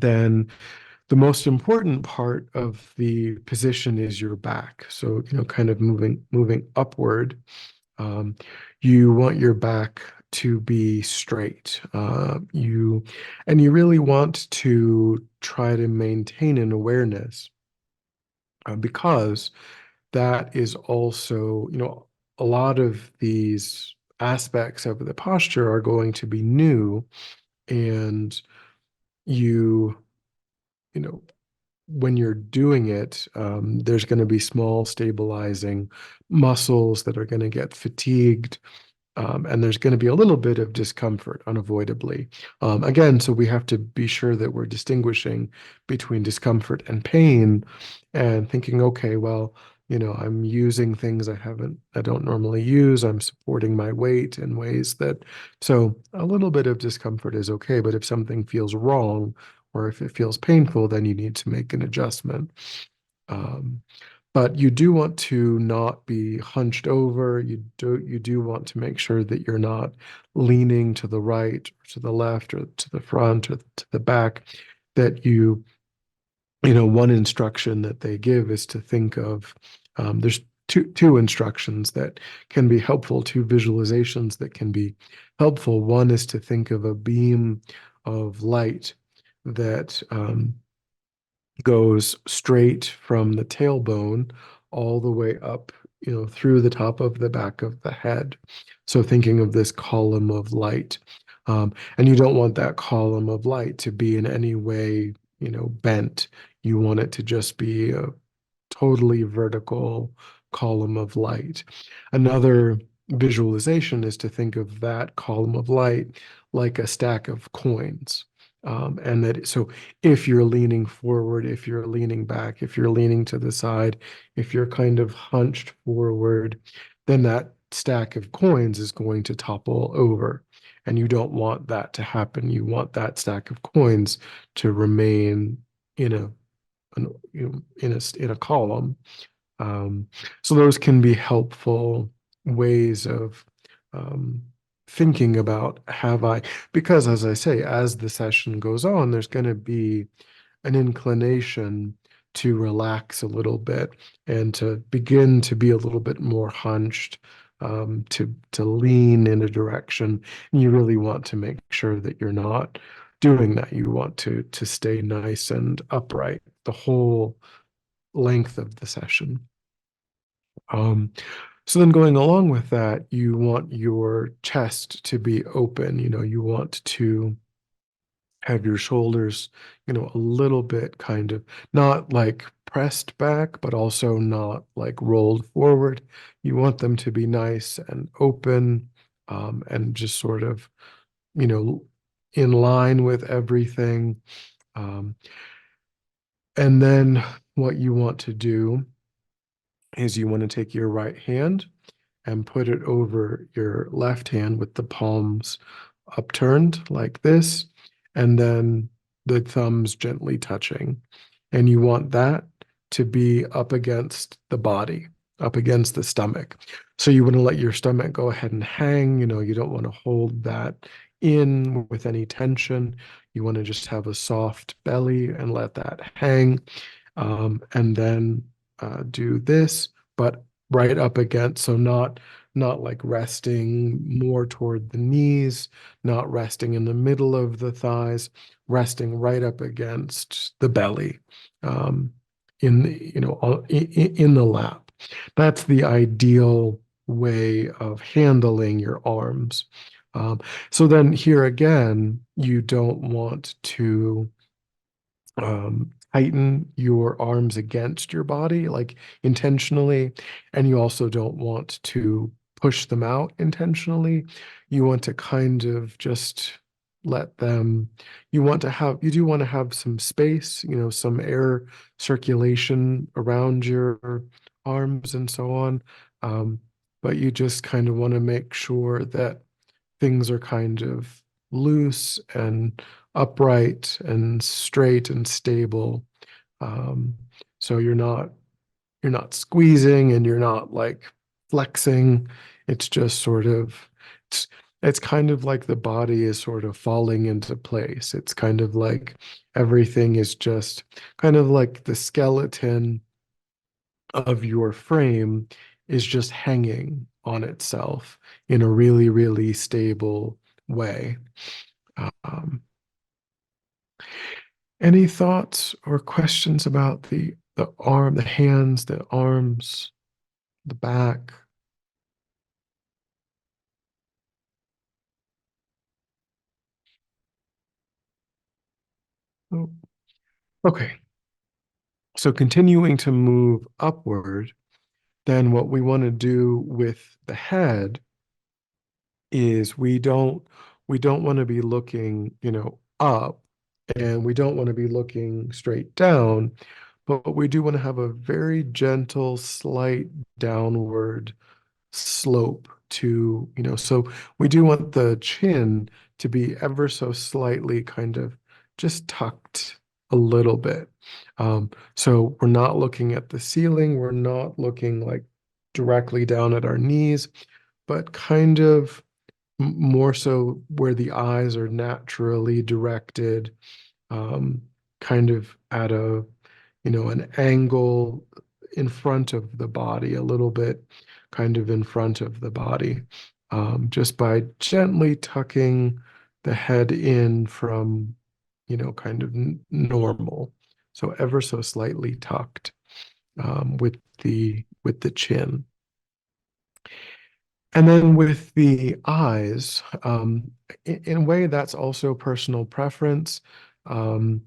then the most important part of the position is your back. So, kind of moving upward. Um, you want your back to be straight. You really want to try to maintain an awareness because that is also, a lot of these aspects of the posture are going to be new, and you, you know, when you're doing it, there's going to be small stabilizing muscles that are going to get fatigued. And there's going to be a little bit of discomfort unavoidably. Again, so we have to be sure that we're distinguishing between discomfort and pain and thinking, okay, well, I'm using things I don't normally use. I'm supporting my weight in ways that, so a little bit of discomfort is okay. But if something feels wrong or if it feels painful, then you need to make an adjustment. Um, but you do want to not be hunched over. You do want to make sure that you're not leaning to the right or to the left or to the front or to the back. That one instruction that they give is to think of, there's two instructions that can be helpful, two visualizations that can be helpful. One is to think of a beam of light that goes straight from the tailbone all the way up, through the top of the back of the head. So thinking of this column of light. And you don't want that column of light to be in any way, bent. You want it to just be a totally vertical column of light. Another visualization is to think of that column of light like a stack of coins. And that so if you're leaning forward, if you're leaning back, if you're leaning to the side, if you're kind of hunched forward, then that stack of coins is going to topple over. And you don't want that to happen. You want that stack of coins to remain in in a column. So those can be helpful ways of um, thinking about because as I say, as the session goes on, there's going to be an inclination to relax a little bit and to begin to be a little bit more hunched, to lean in a direction. And you really want to make sure that you're not doing that. You want to stay nice and upright the whole length of the session. So then going along with that, you want your chest to be open. You want to have your shoulders, a little bit kind of not like pressed back, but also not like rolled forward. You want them to be nice and open, and just sort of, you know, in line with everything. Um, and then what you want to do is you want to take your right hand and put it over your left hand with the palms upturned like this, and then the thumbs gently touching. And you want that to be up against the body, up against the stomach. So you want to let your stomach go ahead and hang. You don't want to hold that in with any tension. You want to just have a soft belly and let that hang. And then do this, but right up against, so not like resting more toward the knees, not resting in the middle of the thighs, resting right up against the belly, um, in in the lap. That's the ideal way of handling your arms. Um, so then here again, you don't want to tighten your arms against your body, like intentionally, and you also don't want to push them out intentionally. You want to kind of just let them, you do want to have some space, some air circulation around your arms and so on. Um, but you just kind of want to make sure that things are kind of loose and upright and straight and stable. Um, so you're not squeezing and you're not like flexing. It's just sort of it's it's kind of like the body is sort of falling into place. It's kind of like everything is just kind of like the skeleton of your frame is just hanging on itself in a really, really stable way. Um, any thoughts or questions about the arm, the hands, the arms, the back? Oh, okay. So continuing to move upward, then what we want to do with the head is we don't want to be looking, up, and we don't want to be looking straight down, but we do want to have a very gentle, slight downward slope to, so we do want the chin to be ever so slightly kind of just tucked a little bit. So we're not looking at the ceiling, we're not looking like directly down at our knees, but kind of more so where the eyes are naturally directed, um, kind of at an angle in front of the body, a little bit kind of in front of the body, just by gently tucking the head in from, kind of normal. So ever so slightly tucked, with the chin. And then with the eyes, in a way, that's also personal preference. Um,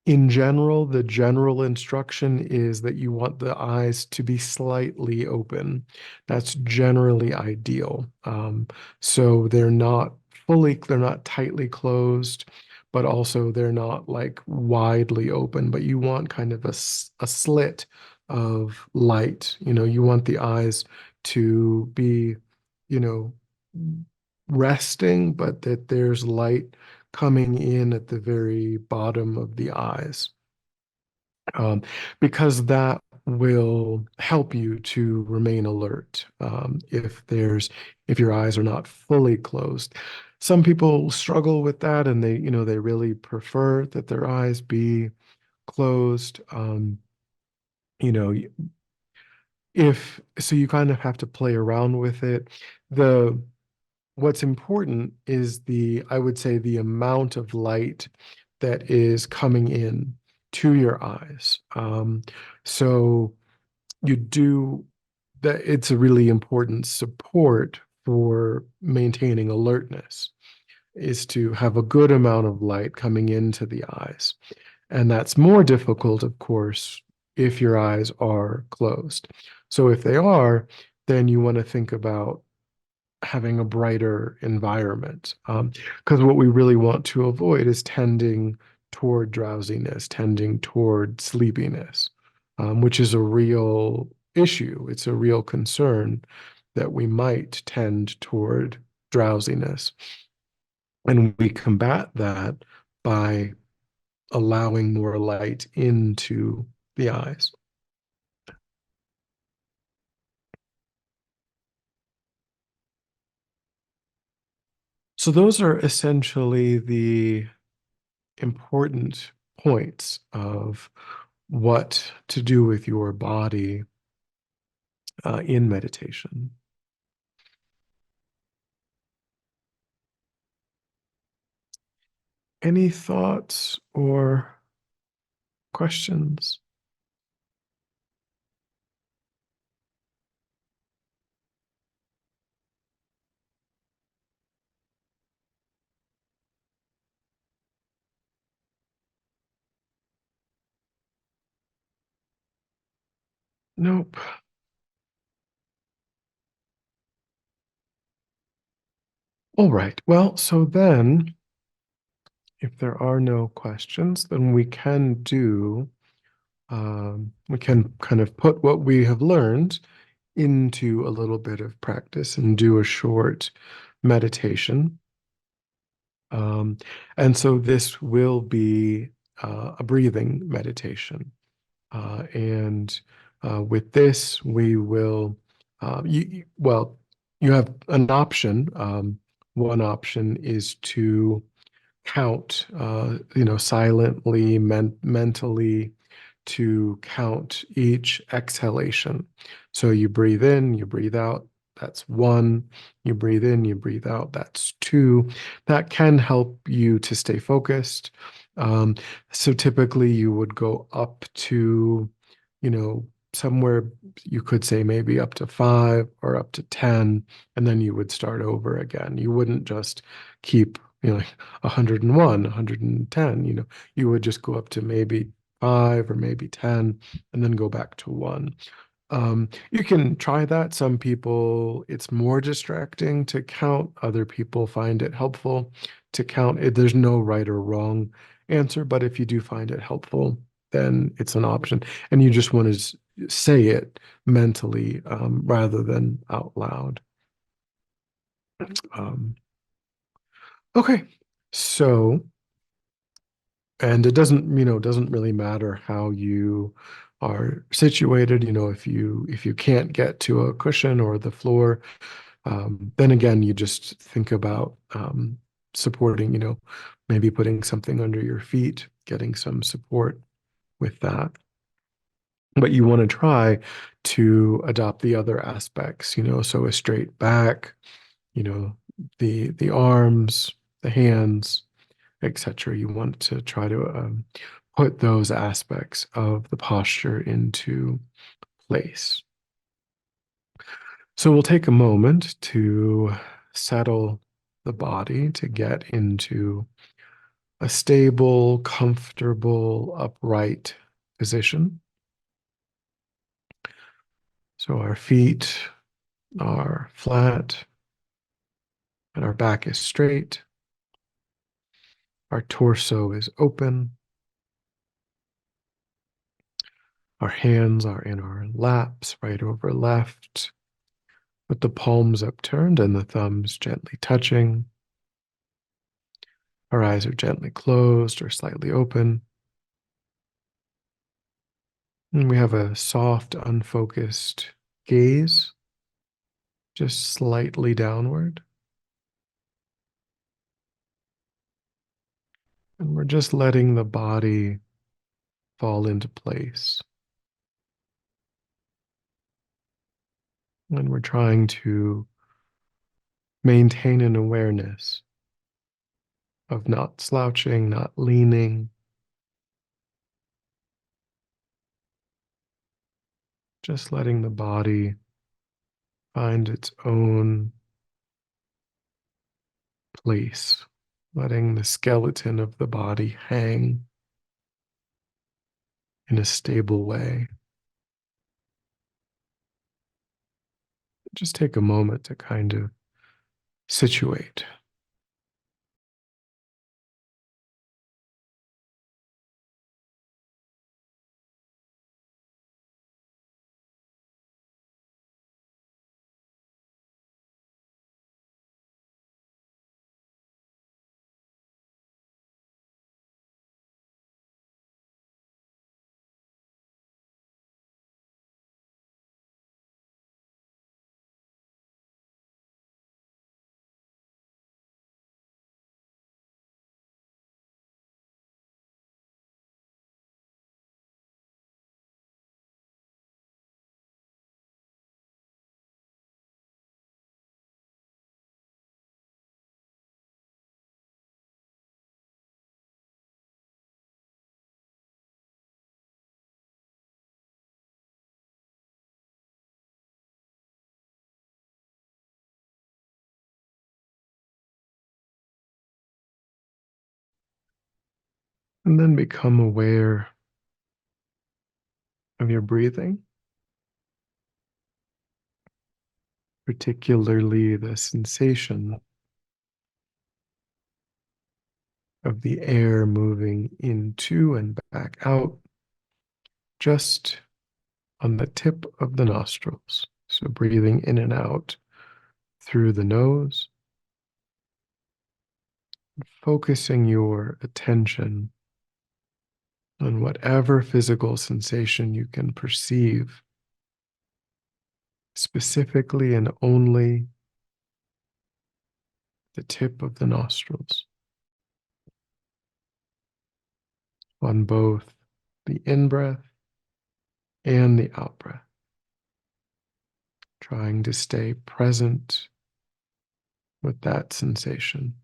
in general, the general instruction is that you want the eyes to be slightly open. That's generally ideal. So they're not tightly closed, but also they're not like widely open, but you want kind of a slit of light. You want the eyes to be, you know, resting, but that there's light coming in at the very bottom of the eyes, um, because that will help you to remain alert, if your eyes are not fully closed. Some people struggle with that, and they really prefer that their eyes be closed. You know, if so, you kind of have to play around with it. The What's important is I would say, the amount of light that is coming in to your eyes. So you do that. It's a really important support for maintaining alertness, is to have a good amount of light coming into the eyes. And that's more difficult, of course, if your eyes are closed. So if they are, then you want to think about having a brighter environment. Because what we really want to avoid is tending toward drowsiness, tending toward sleepiness, which is a real issue. It's a real concern that we might tend toward drowsiness. And we combat that by allowing more light into the eyes. So those are essentially the important points of what to do with your body in meditation. Any thoughts or questions? Nope. All right. Well, so then if there are no questions, then we can kind of put what we have learned into a little bit of practice and do a short meditation. Um, and so this will be a breathing meditation. And with this, we will, well, you have an option. One option is to count, silently, mentally, to count each exhalation. So you breathe in, you breathe out, that's one. You breathe in, you breathe out, that's two. That can help you to stay focused. Um, so typically you would go up to, somewhere you could say maybe up to 5 or up to 10, and then you would start over again. You wouldn't just keep, like 101, 110, you would just go up to maybe 5 or maybe 10 and then go back to 1. You can try that. Some people, it's more distracting to count. Other people find it helpful to count. There's no right or wrong answer, but if you do find it helpful, then it's an option. And you just want to say it mentally rather than out loud. Um, okay, so, and it doesn't really matter how you are situated. If you can't get to a cushion or the floor, then again, you just think about supporting, maybe putting something under your feet, getting some support with that. But you want to try to adopt the other aspects, so a straight back, you know, the arms, the hands, etc. You want to try to put those aspects of the posture into place. So we'll take a moment to settle the body to get into a stable, comfortable, upright position. So our feet are flat and our back is straight. Our torso is open. Our hands are in our laps, right over left, with the palms upturned and the thumbs gently touching. Our eyes are gently closed or slightly open. And we have a soft, unfocused gaze, just slightly downward. And we're just letting the body fall into place. And we're trying to maintain an awareness of not slouching, not leaning, just letting the body find its own place, letting the skeleton of the body hang in a stable way. Just take a moment to kind of situate. And then become aware of your breathing, particularly the sensation of the air moving into and back out, just on the tip of the nostrils. So breathing in and out through the nose, focusing your attention on whatever physical sensation you can perceive, specifically and only the tip of the nostrils, on both the in-breath and the out-breath, trying to stay present with that sensation.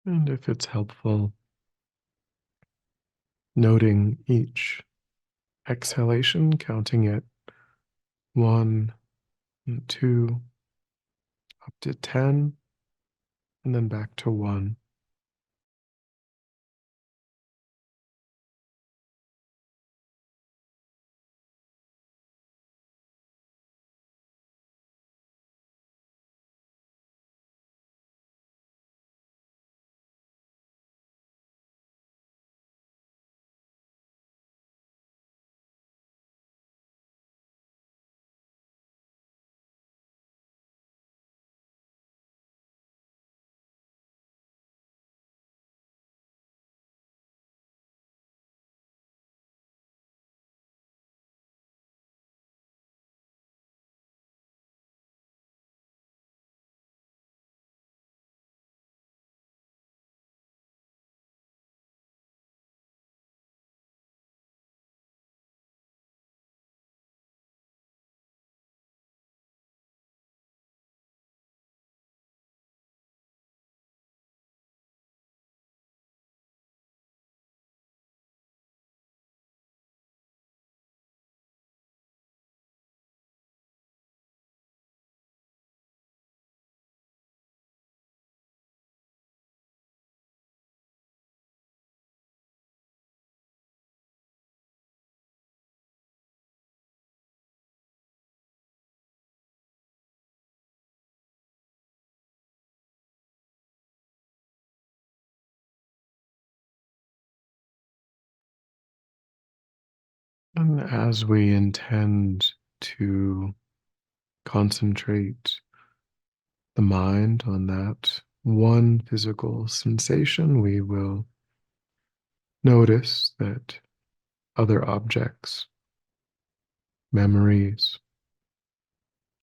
And if it's helpful, noting each exhalation, counting it 1 and 2, up to 10, and then back to 1. And as we intend to concentrate the mind on that one physical sensation, we will notice that other objects, memories,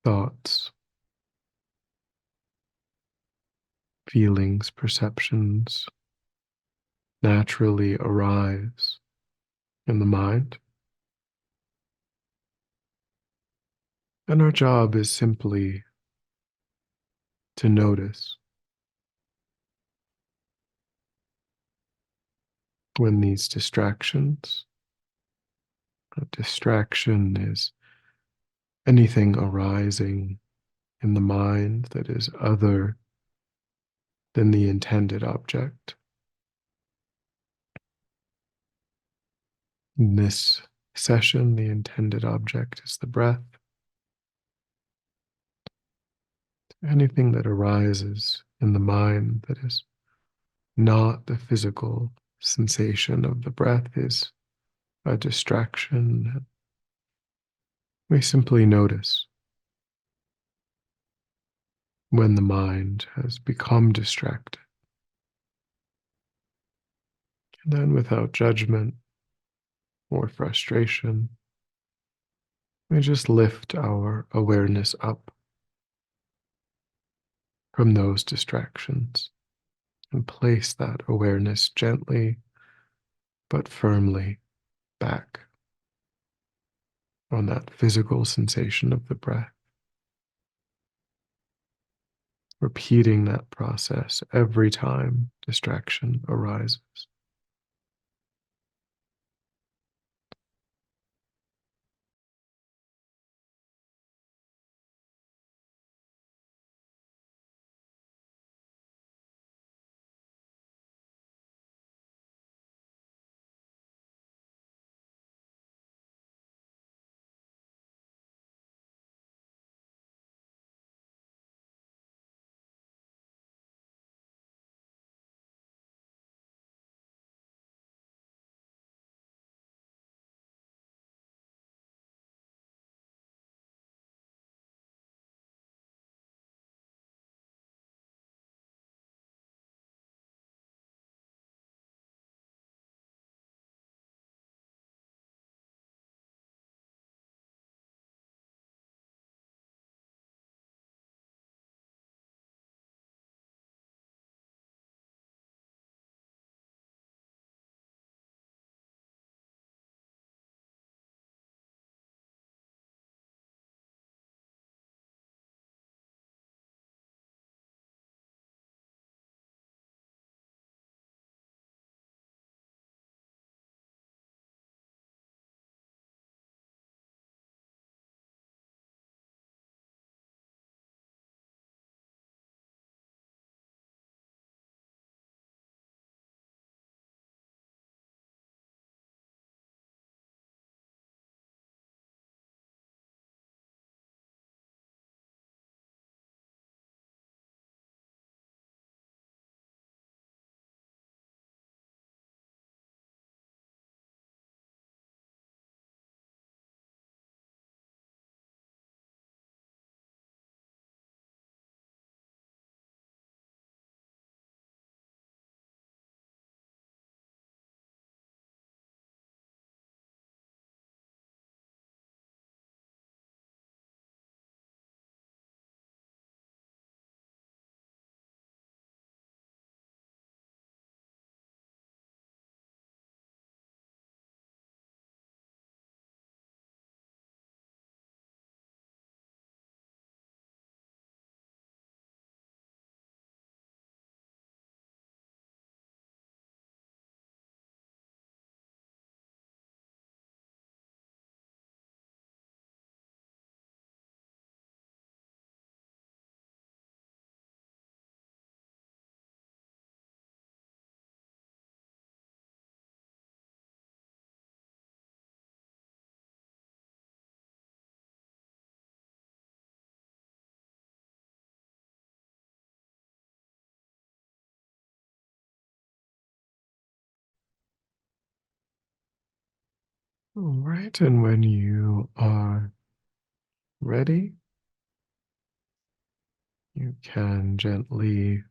thoughts, feelings, perceptions naturally arise in the mind. And our job is simply to notice when these distractions, a distraction is anything arising in the mind that is other than the intended object. In this session, the intended object is the breath. Anything that arises in the mind that is not the physical sensation of the breath is a distraction. We simply notice when the mind has become distracted. And then, without judgment or frustration, we just lift our awareness up from those distractions and place that awareness gently but firmly back on that physical sensation of the breath. Repeating that process every time distraction arises. All right, and when you are ready, you can gently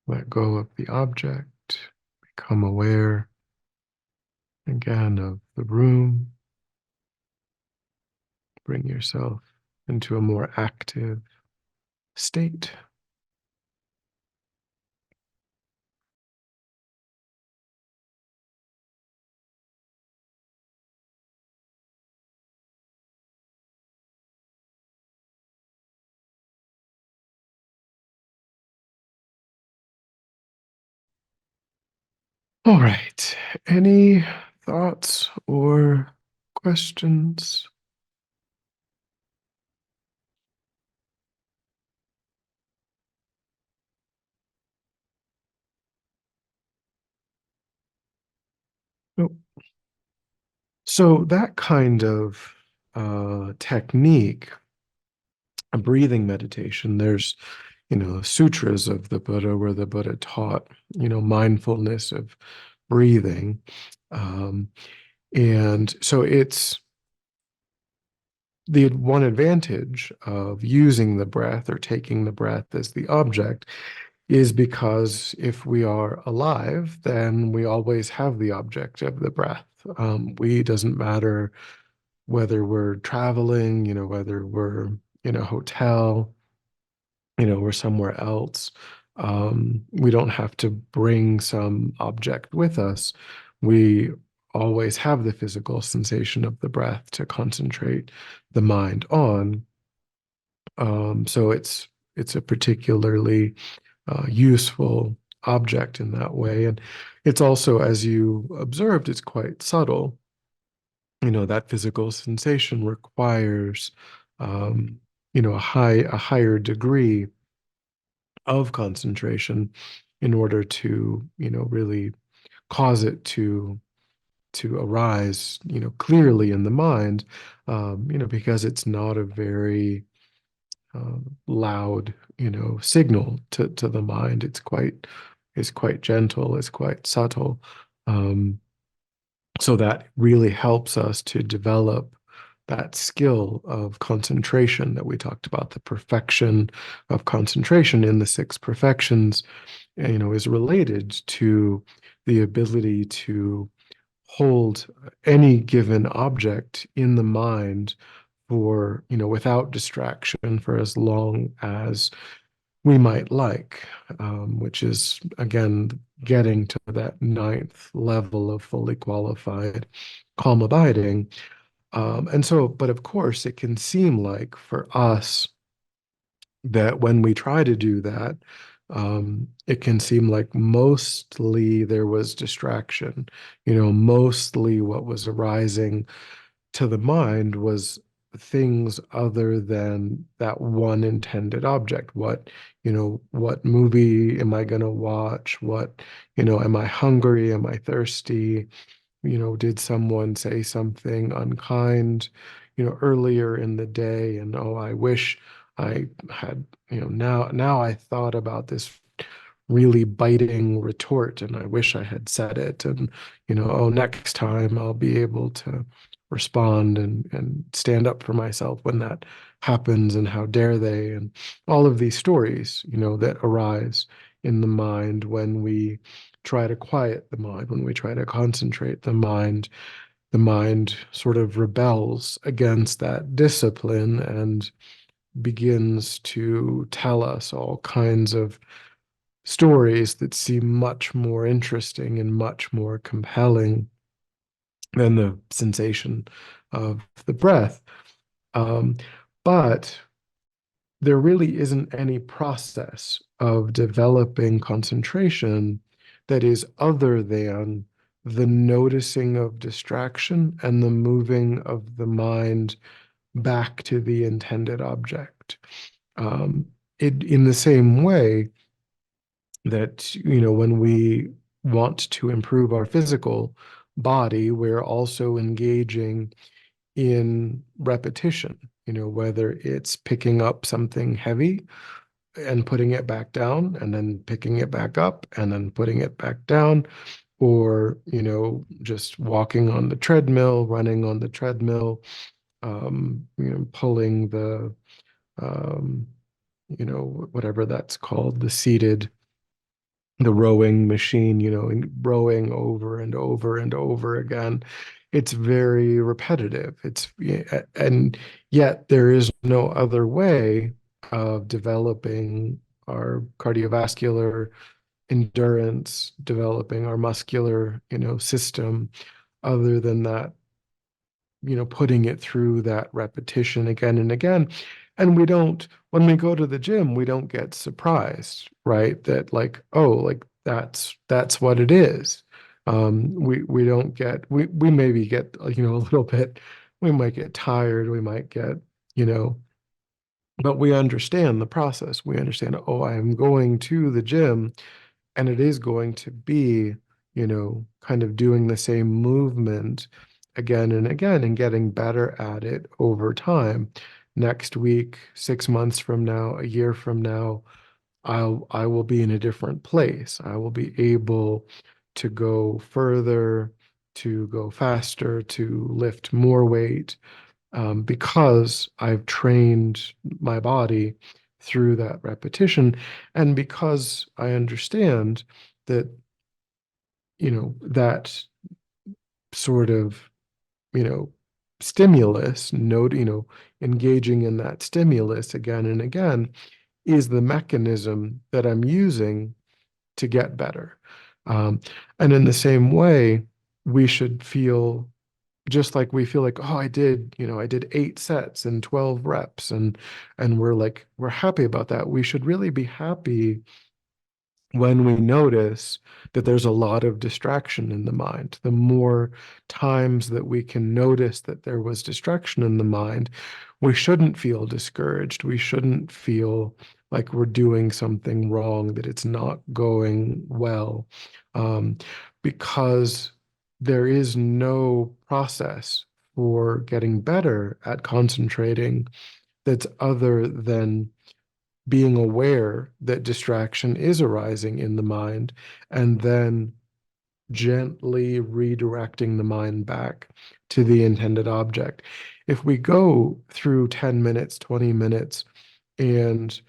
let go of the object, become aware again of the room, bring yourself into a more active state. All right. Any thoughts or questions? Nope. So that kind of technique, a breathing meditation, there's, sutras of the Buddha where the Buddha taught, mindfulness of breathing. Um, and so it's the one advantage of using the breath or taking the breath as the object is because if we are alive, then we always have the object of the breath. We doesn't matter whether we're traveling, whether we're in a hotel, or somewhere else. We don't have to bring some object with us. We always have the physical sensation of the breath to concentrate the mind on. So it's a particularly useful object in that way. And it's also, as you observed, it's quite subtle. That physical sensation requires, a higher degree of concentration in order to, really cause it to arise, clearly in the mind, because it's not a very loud, signal to the mind. It's quite gentle, it's quite subtle. So that really helps us to develop that skill of concentration that we talked about. The perfection of concentration in the six perfections, is related to the ability to hold any given object in the mind for, without distraction for as long as we might like, which is, again, getting to that ninth level of fully qualified calm abiding. And so, but of course, it can seem like for us that when we try to do that, it can seem like mostly there was distraction. Mostly what was arising to the mind was things other than that one intended object. What movie am I going to watch? Am I hungry? Am I thirsty? Did someone say something unkind, earlier in the day? And oh, I wish I had, now I thought about this really biting retort and I wish I had said it. And, oh, next time I'll be able to respond and stand up for myself when that happens, and how dare they? And all of these stories, that arise in the mind when we try to quiet the mind, when we try to concentrate the mind sort of rebels against that discipline and begins to tell us all kinds of stories that seem much more interesting and much more compelling than the sensation of the breath. Um, but there really isn't any process of developing concentration that is other than the noticing of distraction and the moving of the mind back to the intended object. Um, in the same way that, when we want to improve our physical body, we're also engaging in repetition, whether it's picking up something heavy and putting it back down and then picking it back up and then putting it back down, or, just walking on the treadmill, running on the treadmill, pulling the, um, whatever that's called, the rowing machine, and rowing over and over and over again. it's very repetitive. And yet there is no other way of developing our cardiovascular endurance, developing our muscular, system other than that, putting it through that repetition again and again. And when we go to the gym, we don't get surprised, right? That like, oh, like that's what it is. We don't get, we maybe get, a little bit, we might get tired, we might get, you know, but we understand the process. We understand, oh, I am going to the gym and it is going to be, kind of doing the same movement again and again and getting better at it over time. Next week, 6 months from now, a year from now, I will be in a different place. I will be able to go further, to go faster, to lift more weight, because I've trained my body through that repetition, and because I understand that, that sort of, you know, stimulus, engaging in that stimulus again and again is the mechanism that I'm using to get better. Um, and in the same way, we should feel just like we feel like, oh, I did 8 sets and 12 reps, and we're happy about that. We should really be happy when we notice that there's a lot of distraction in the mind. The more times that we can notice that there was distraction in the mind, we shouldn't feel discouraged. We shouldn't feel like we're doing something wrong, that it's not going well, um, because there is no process for getting better at concentrating that's other than being aware that distraction is arising in the mind and then gently redirecting the mind back to the intended object. If we go through 10 minutes, 20 minutes, and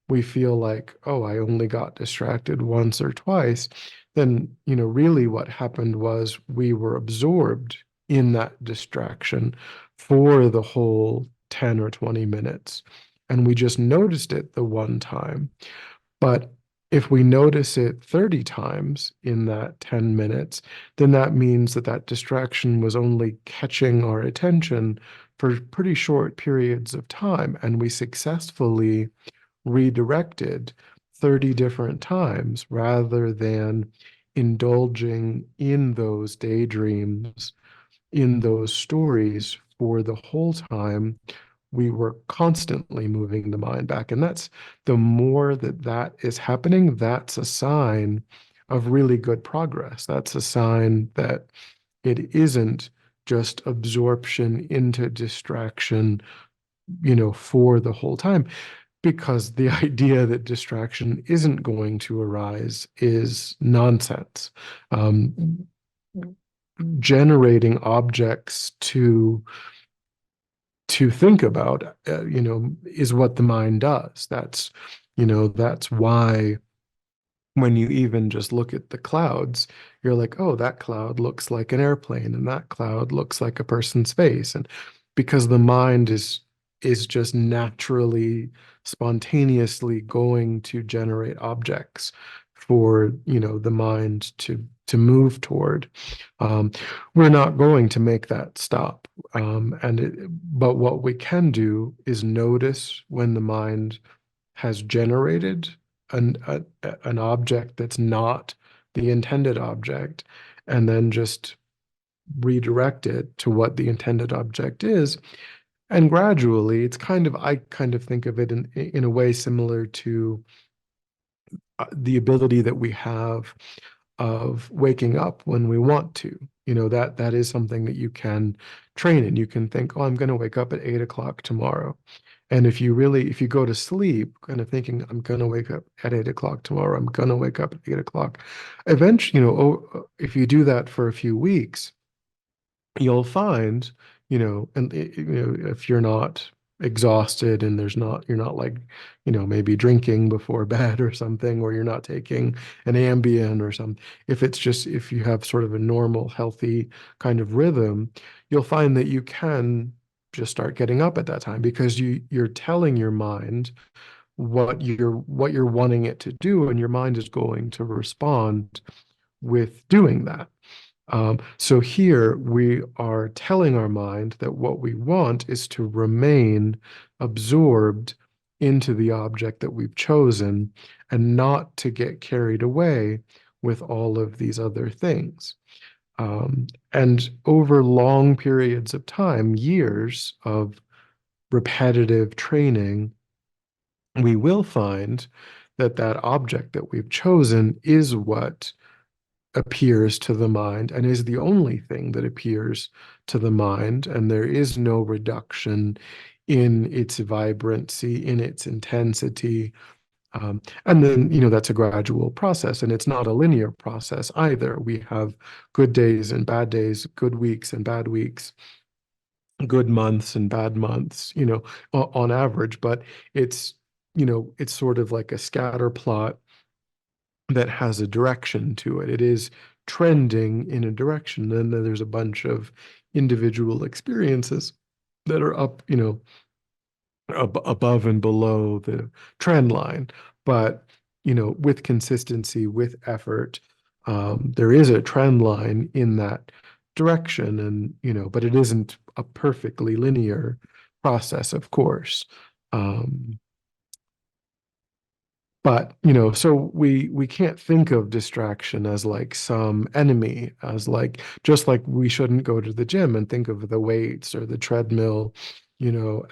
we feel like, oh, I only got distracted once or twice, then, really what happened was we were absorbed in that distraction for the whole 10 or 20 minutes. And we just noticed it the one time. But if we notice it 30 times in that 10 minutes, then that means that that distraction was only catching our attention for pretty short periods of time. And we successfully redirected 30 different times rather than indulging in those daydreams, in those stories for the whole time. We were constantly moving the mind back. And that's the more that that is happening, that's a sign of really good progress. That's a sign that it isn't just absorption into distraction, for the whole time. Because the idea that distraction isn't going to arise is nonsense. Generating objects to think about, is what the mind does. That's why when you even just look at the clouds, you're like, oh, that cloud looks like an airplane, and that cloud looks like a person's face. And because the mind is just naturally, spontaneously going to generate objects for, the mind to move toward. Um, we're not going to make that stop. But what we can do is notice when the mind has generated an object that's not the intended object, and then just redirect it to what the intended object is. And gradually, I kind of think of it in a way similar to the ability that we have of waking up when we want to. That is something that you can train in. You can think, oh, I'm going to wake up at 8 o'clock tomorrow. And if you go to sleep kind of thinking, I'm going to wake up at 8 o'clock tomorrow, I'm going to wake up at 8 o'clock, eventually, if you do that for a few weeks, you'll find, and if you're not exhausted and you're not like, maybe drinking before bed or something, or you're not taking an Ambien or something. If you have sort of a normal, healthy kind of rhythm, you'll find that you can just start getting up at that time because you're telling your mind what you're wanting it to do, and your mind is going to respond with doing that. So here we are telling our mind that what we want is to remain absorbed into the object that we've chosen and not to get carried away with all of these other things. And over long periods of time, years of repetitive training, we will find that that object that we've chosen is what appears to the mind and is the only thing that appears to the mind, and there is no reduction in its vibrancy, in its intensity. And then, that's a gradual process, and it's not a linear process either. We have good days and bad days, good weeks and bad weeks, good months and bad months, on average, but it's, it's sort of like a scatter plot that has a direction to it. It is trending in a direction. Then there's a bunch of individual experiences that are up, above and below the trend line. But, with consistency, with effort, there is a trend line in that direction. And, but it isn't a perfectly linear process, of course. But, so we can't think of distraction as like some enemy, as like, just like we shouldn't go to the gym and think of the weights or the treadmill,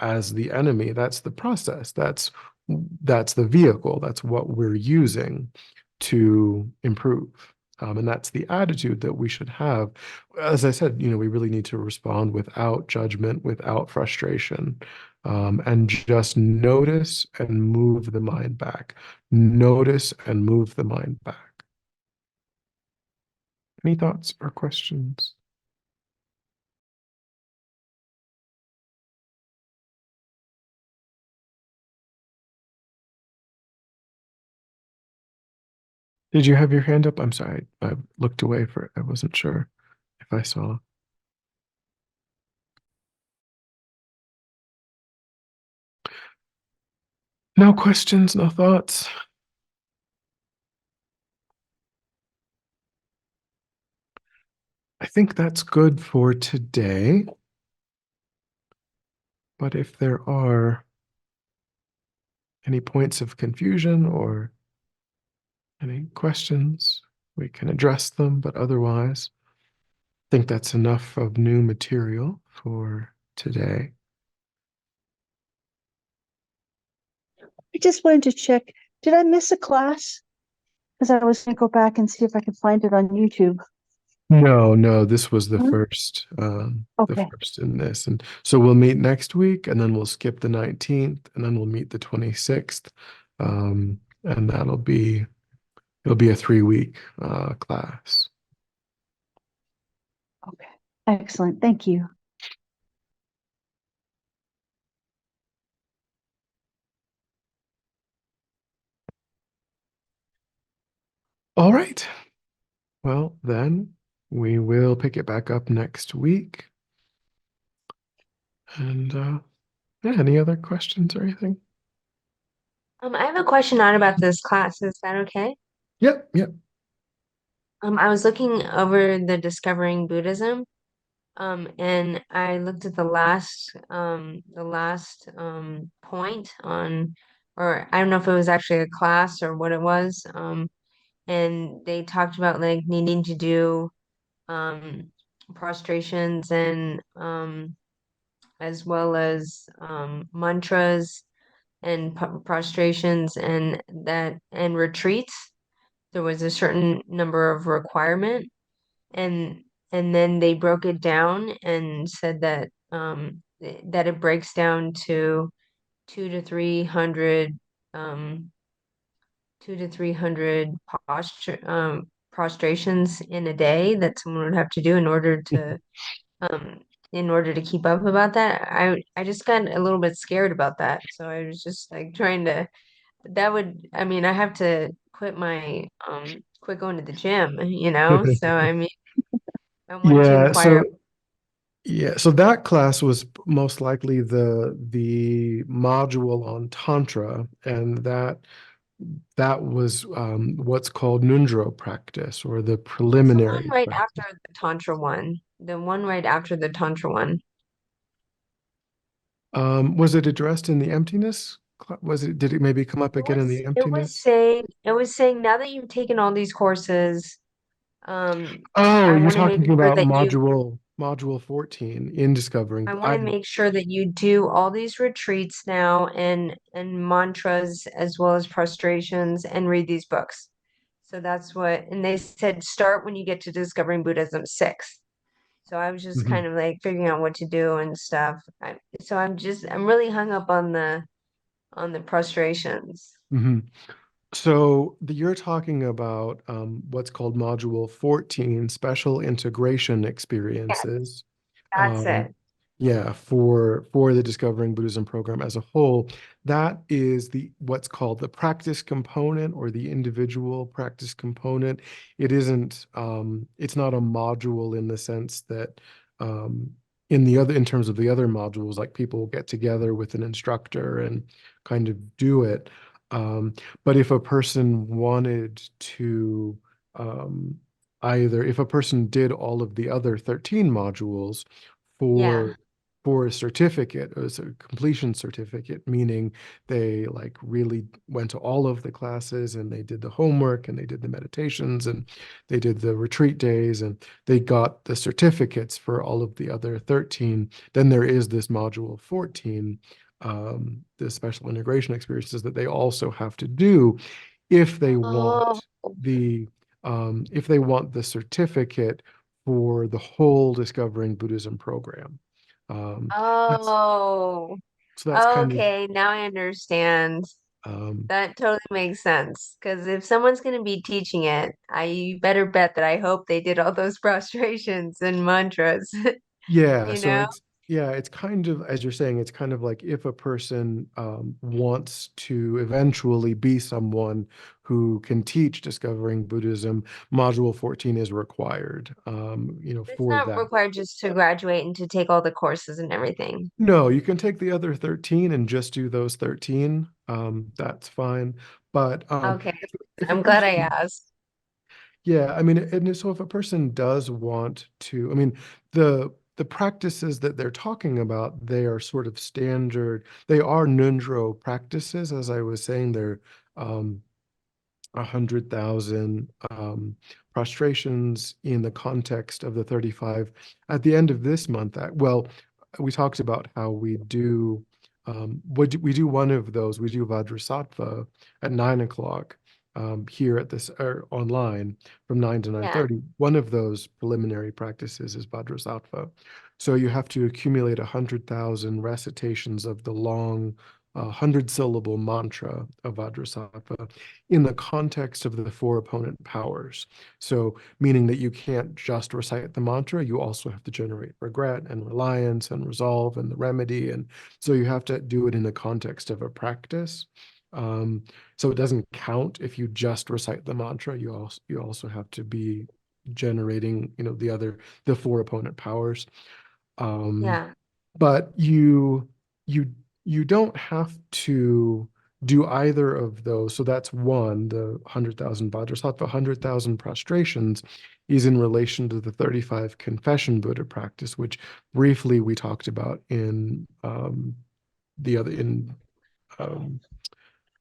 as the enemy. That's the process. That's the vehicle. That's what we're using to improve. And that's the attitude that we should have. As I said, we really need to respond without judgment, without frustration, and just notice and move the mind back. Notice and move the mind back. Any thoughts or questions? Did you have your hand up? I'm sorry. I looked away for it. I wasn't sure if I saw. No questions, no thoughts. I think that's good for today. But if there are any points of confusion or any questions, we can address them. But otherwise, I think that's enough of new material for today. I just wanted to check. Did I miss a class? Because I was going to go back and see if I could find it on YouTube. No, no, this was Huh? the Okay. first in this. And so we'll meet next week, and then we'll skip the 19th, and then we'll meet the 26th. And it'll be a 3-week class. Okay. Excellent. Thank you. All right. Well, then we will pick it back up next week. And yeah, any other questions or anything? I have a question on about this class. Is that okay? Yep, yep. I was looking over the Discovering Buddhism, and I looked at the last point on, or I don't know if it was actually a class or what it was. And they talked about like needing to do um prostrations and as well as mantras and prostrations and retreats. There was a certain number of requirement, and then they broke it down and said that that it breaks down to 2 to 300 um 2 to 300 prostrations in a day that someone would have to do in order to um in order to keep up about that. I just got a little bit scared about that. So I was just like trying to that would I mean I have to quit going to the gym, you know? So I mean I want to Yeah, inquire. so that class was most likely the module on Tantra, and that was what's called Nundro practice or the What's the one preliminary right after practice. the Tantra one? The one right after the Tantra one. Was it addressed in the emptiness? Was it, did it maybe come up again in the emptiness? It was saying now that you've taken all these courses, Oh, I you're want to make talking sure about that module 14 in discovering. I want to make sure that you do all these retreats now and mantras as well as prostrations and read these books. So that's what, and they said start when you get to Discovering Buddhism 6. So I was just Mhm, kind of like figuring out what to do and stuff. I'm really hung up on the prostrations. mhm. So you're talking about what's called module 14, special integration Yes, experiences. that's Um, it. yeah, for the Discovering Buddhism program as a whole, that is the what's called the practice component or the individual practice component. It's not a module in the sense that um, in terms of the other modules, like people get together with an instructor and kind of do it. But if a person wanted to um, either if a person did all of the other 13 modules for Yeah. for a certificate, as a completion certificate, meaning they like really went to all of the classes and they did the homework and they did the meditations and they did the retreat days and they got the certificates for all of the other 13, then there is this module 14, the special integration experiences that they also have to do if they Oh, want the if they want the certificate for the whole Discovering Buddhism program. Um, that's oh, so that's kind of okay. Now I understand. um, That totally makes sense. Because if someone's going to be teaching it, I better bet that I hope they did all those prostrations and mantras, yeah. you So know? it's kind of as you're saying, it's kind of like if a person wants to eventually be someone who can teach Discovering Buddhism, Module 14 is required. It's For not that. required just to graduate and to take all the courses and everything. No, you can take the other 13 and just do those 13. That's fine. But Okay, if a I'm glad I person, asked. yeah, I mean, and so if a person does want to, I mean, the practices that they're talking about, they are sort of standard. They are Nundro practices, as I was saying. They're um, 100,000 prostrations in the context of the 35 at the end of this month. Well, we talked about how we do one of those. We do Vajrasattva at 9 o'clock here at this or online from 9 to Yeah. 9:30. One of those preliminary practices is Vajrasattva. So you have to accumulate 100,000 recitations of the long 100-syllable mantra of Vajrasattva in the context of the four opponent powers. So, meaning that you can't just recite the mantra, you also have to generate regret and reliance and resolve and the remedy. And so you have to do it in the context of a practice. So it doesn't count if you just recite the mantra. You also have to be generating, the four opponent powers. Um, Yeah. but you you don't have to do either of those. So that's one, the 100,000 Vajrasattva, 100,000 prostrations is in relation to the 35 confession Buddha practice, which briefly we talked about in the other in um,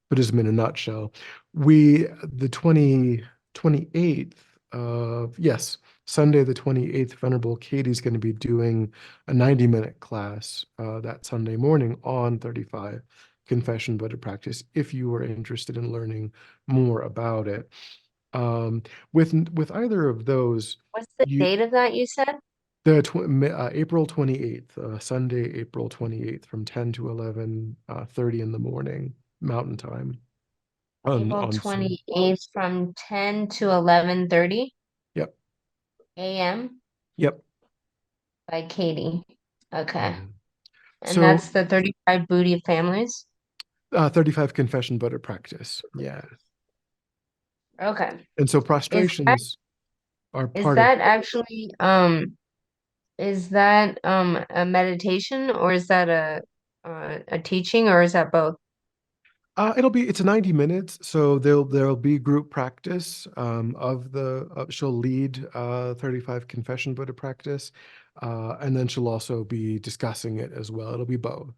Buddhism in a nutshell. The 28th of, yes, Sunday the 28th, Venerable Katie's going to be doing a 90-minute class that Sunday morning on 35 Confession Buddha practice, if you are interested in learning more about it. Um, with either of those, What's the you date of that you said? April 28th, Sunday, April 28th, from 10 to 11:30 in the morning, Mountain Time April on Zoom. 28th from 10 to 11:30 Yep. a.m. Yep. by Katie. Okay. Yeah. And So that's the 35 Booty families? 35 confession Buddha practice. Yeah. Okay. And so Is that prostrations are is part of, that actually is that a meditation, or is that a teaching, or is that both? it's 90 minutes. So there'll be group practice of she'll lead 35 confession Buddha practice. And then she'll also be discussing it as well. It'll be both.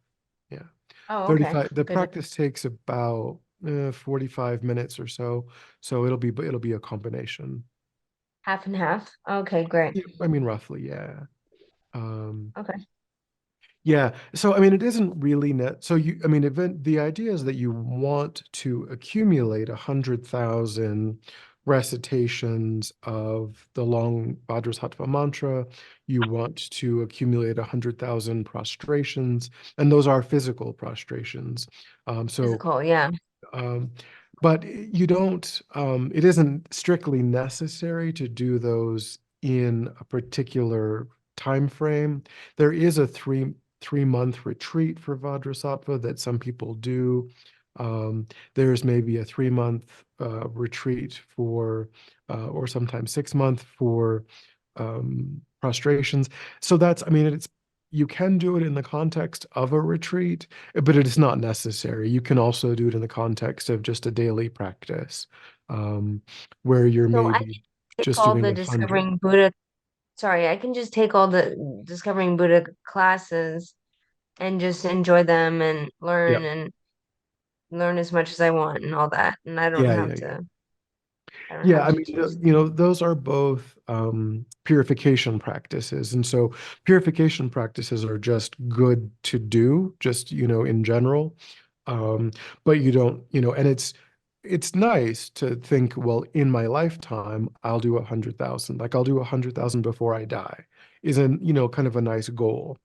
Yeah. Oh, okay. 35, the Good. practice takes about 45 minutes or so. So it'll be a combination. Half and half. Okay, great. Yeah, I mean, roughly, yeah. Um, Okay. yeah. So, I mean, it isn't really net. So I mean, the idea is that you want to accumulate 100,000 recitations of the long Vajrasattva mantra. You want to accumulate 100,000 prostrations, and those are physical prostrations. So Physical, yeah. Um, but you don't, it isn't strictly necessary to do those in a particular time frame. There is a three-month retreat for Vajrasattva that some people do. There's maybe a 3-month retreat for, or sometimes 6-month for prostrations. So I mean, you can do it in the context of a retreat, but it is not necessary. You can also do it in the context of just a daily practice, um, where you're So I maybe can take just all doing the 100. Discovering Buddha, sorry, I can just take all the Discovering Buddha classes and just enjoy them and Yeah, learn as much as I want and all that. And yeah, yeah, yeah. I don't Yeah, have I to mean, choose. those are both purification practices. And so purification practices are just good to do, just, in general. Um, but you don't, and it's nice to think, well, in my lifetime, I'll do 100,000. Like I'll do 100,000 before I die, isn't, kind of a nice goal.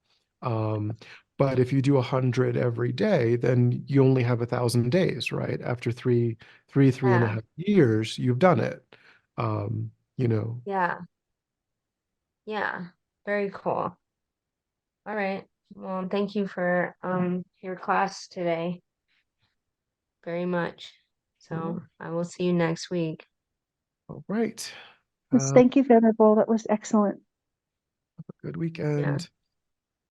Um, but if you do 100 every day, then you only have 1,000 days, right? After three and a Yeah, half years, you've done it. Um, you know, yeah, yeah. Very cool. All right. Well, thank you for your class today very much. all So I will see you next week. right. Yes, Uh, thank you, Venerable. That was excellent. good Yeah. weekend.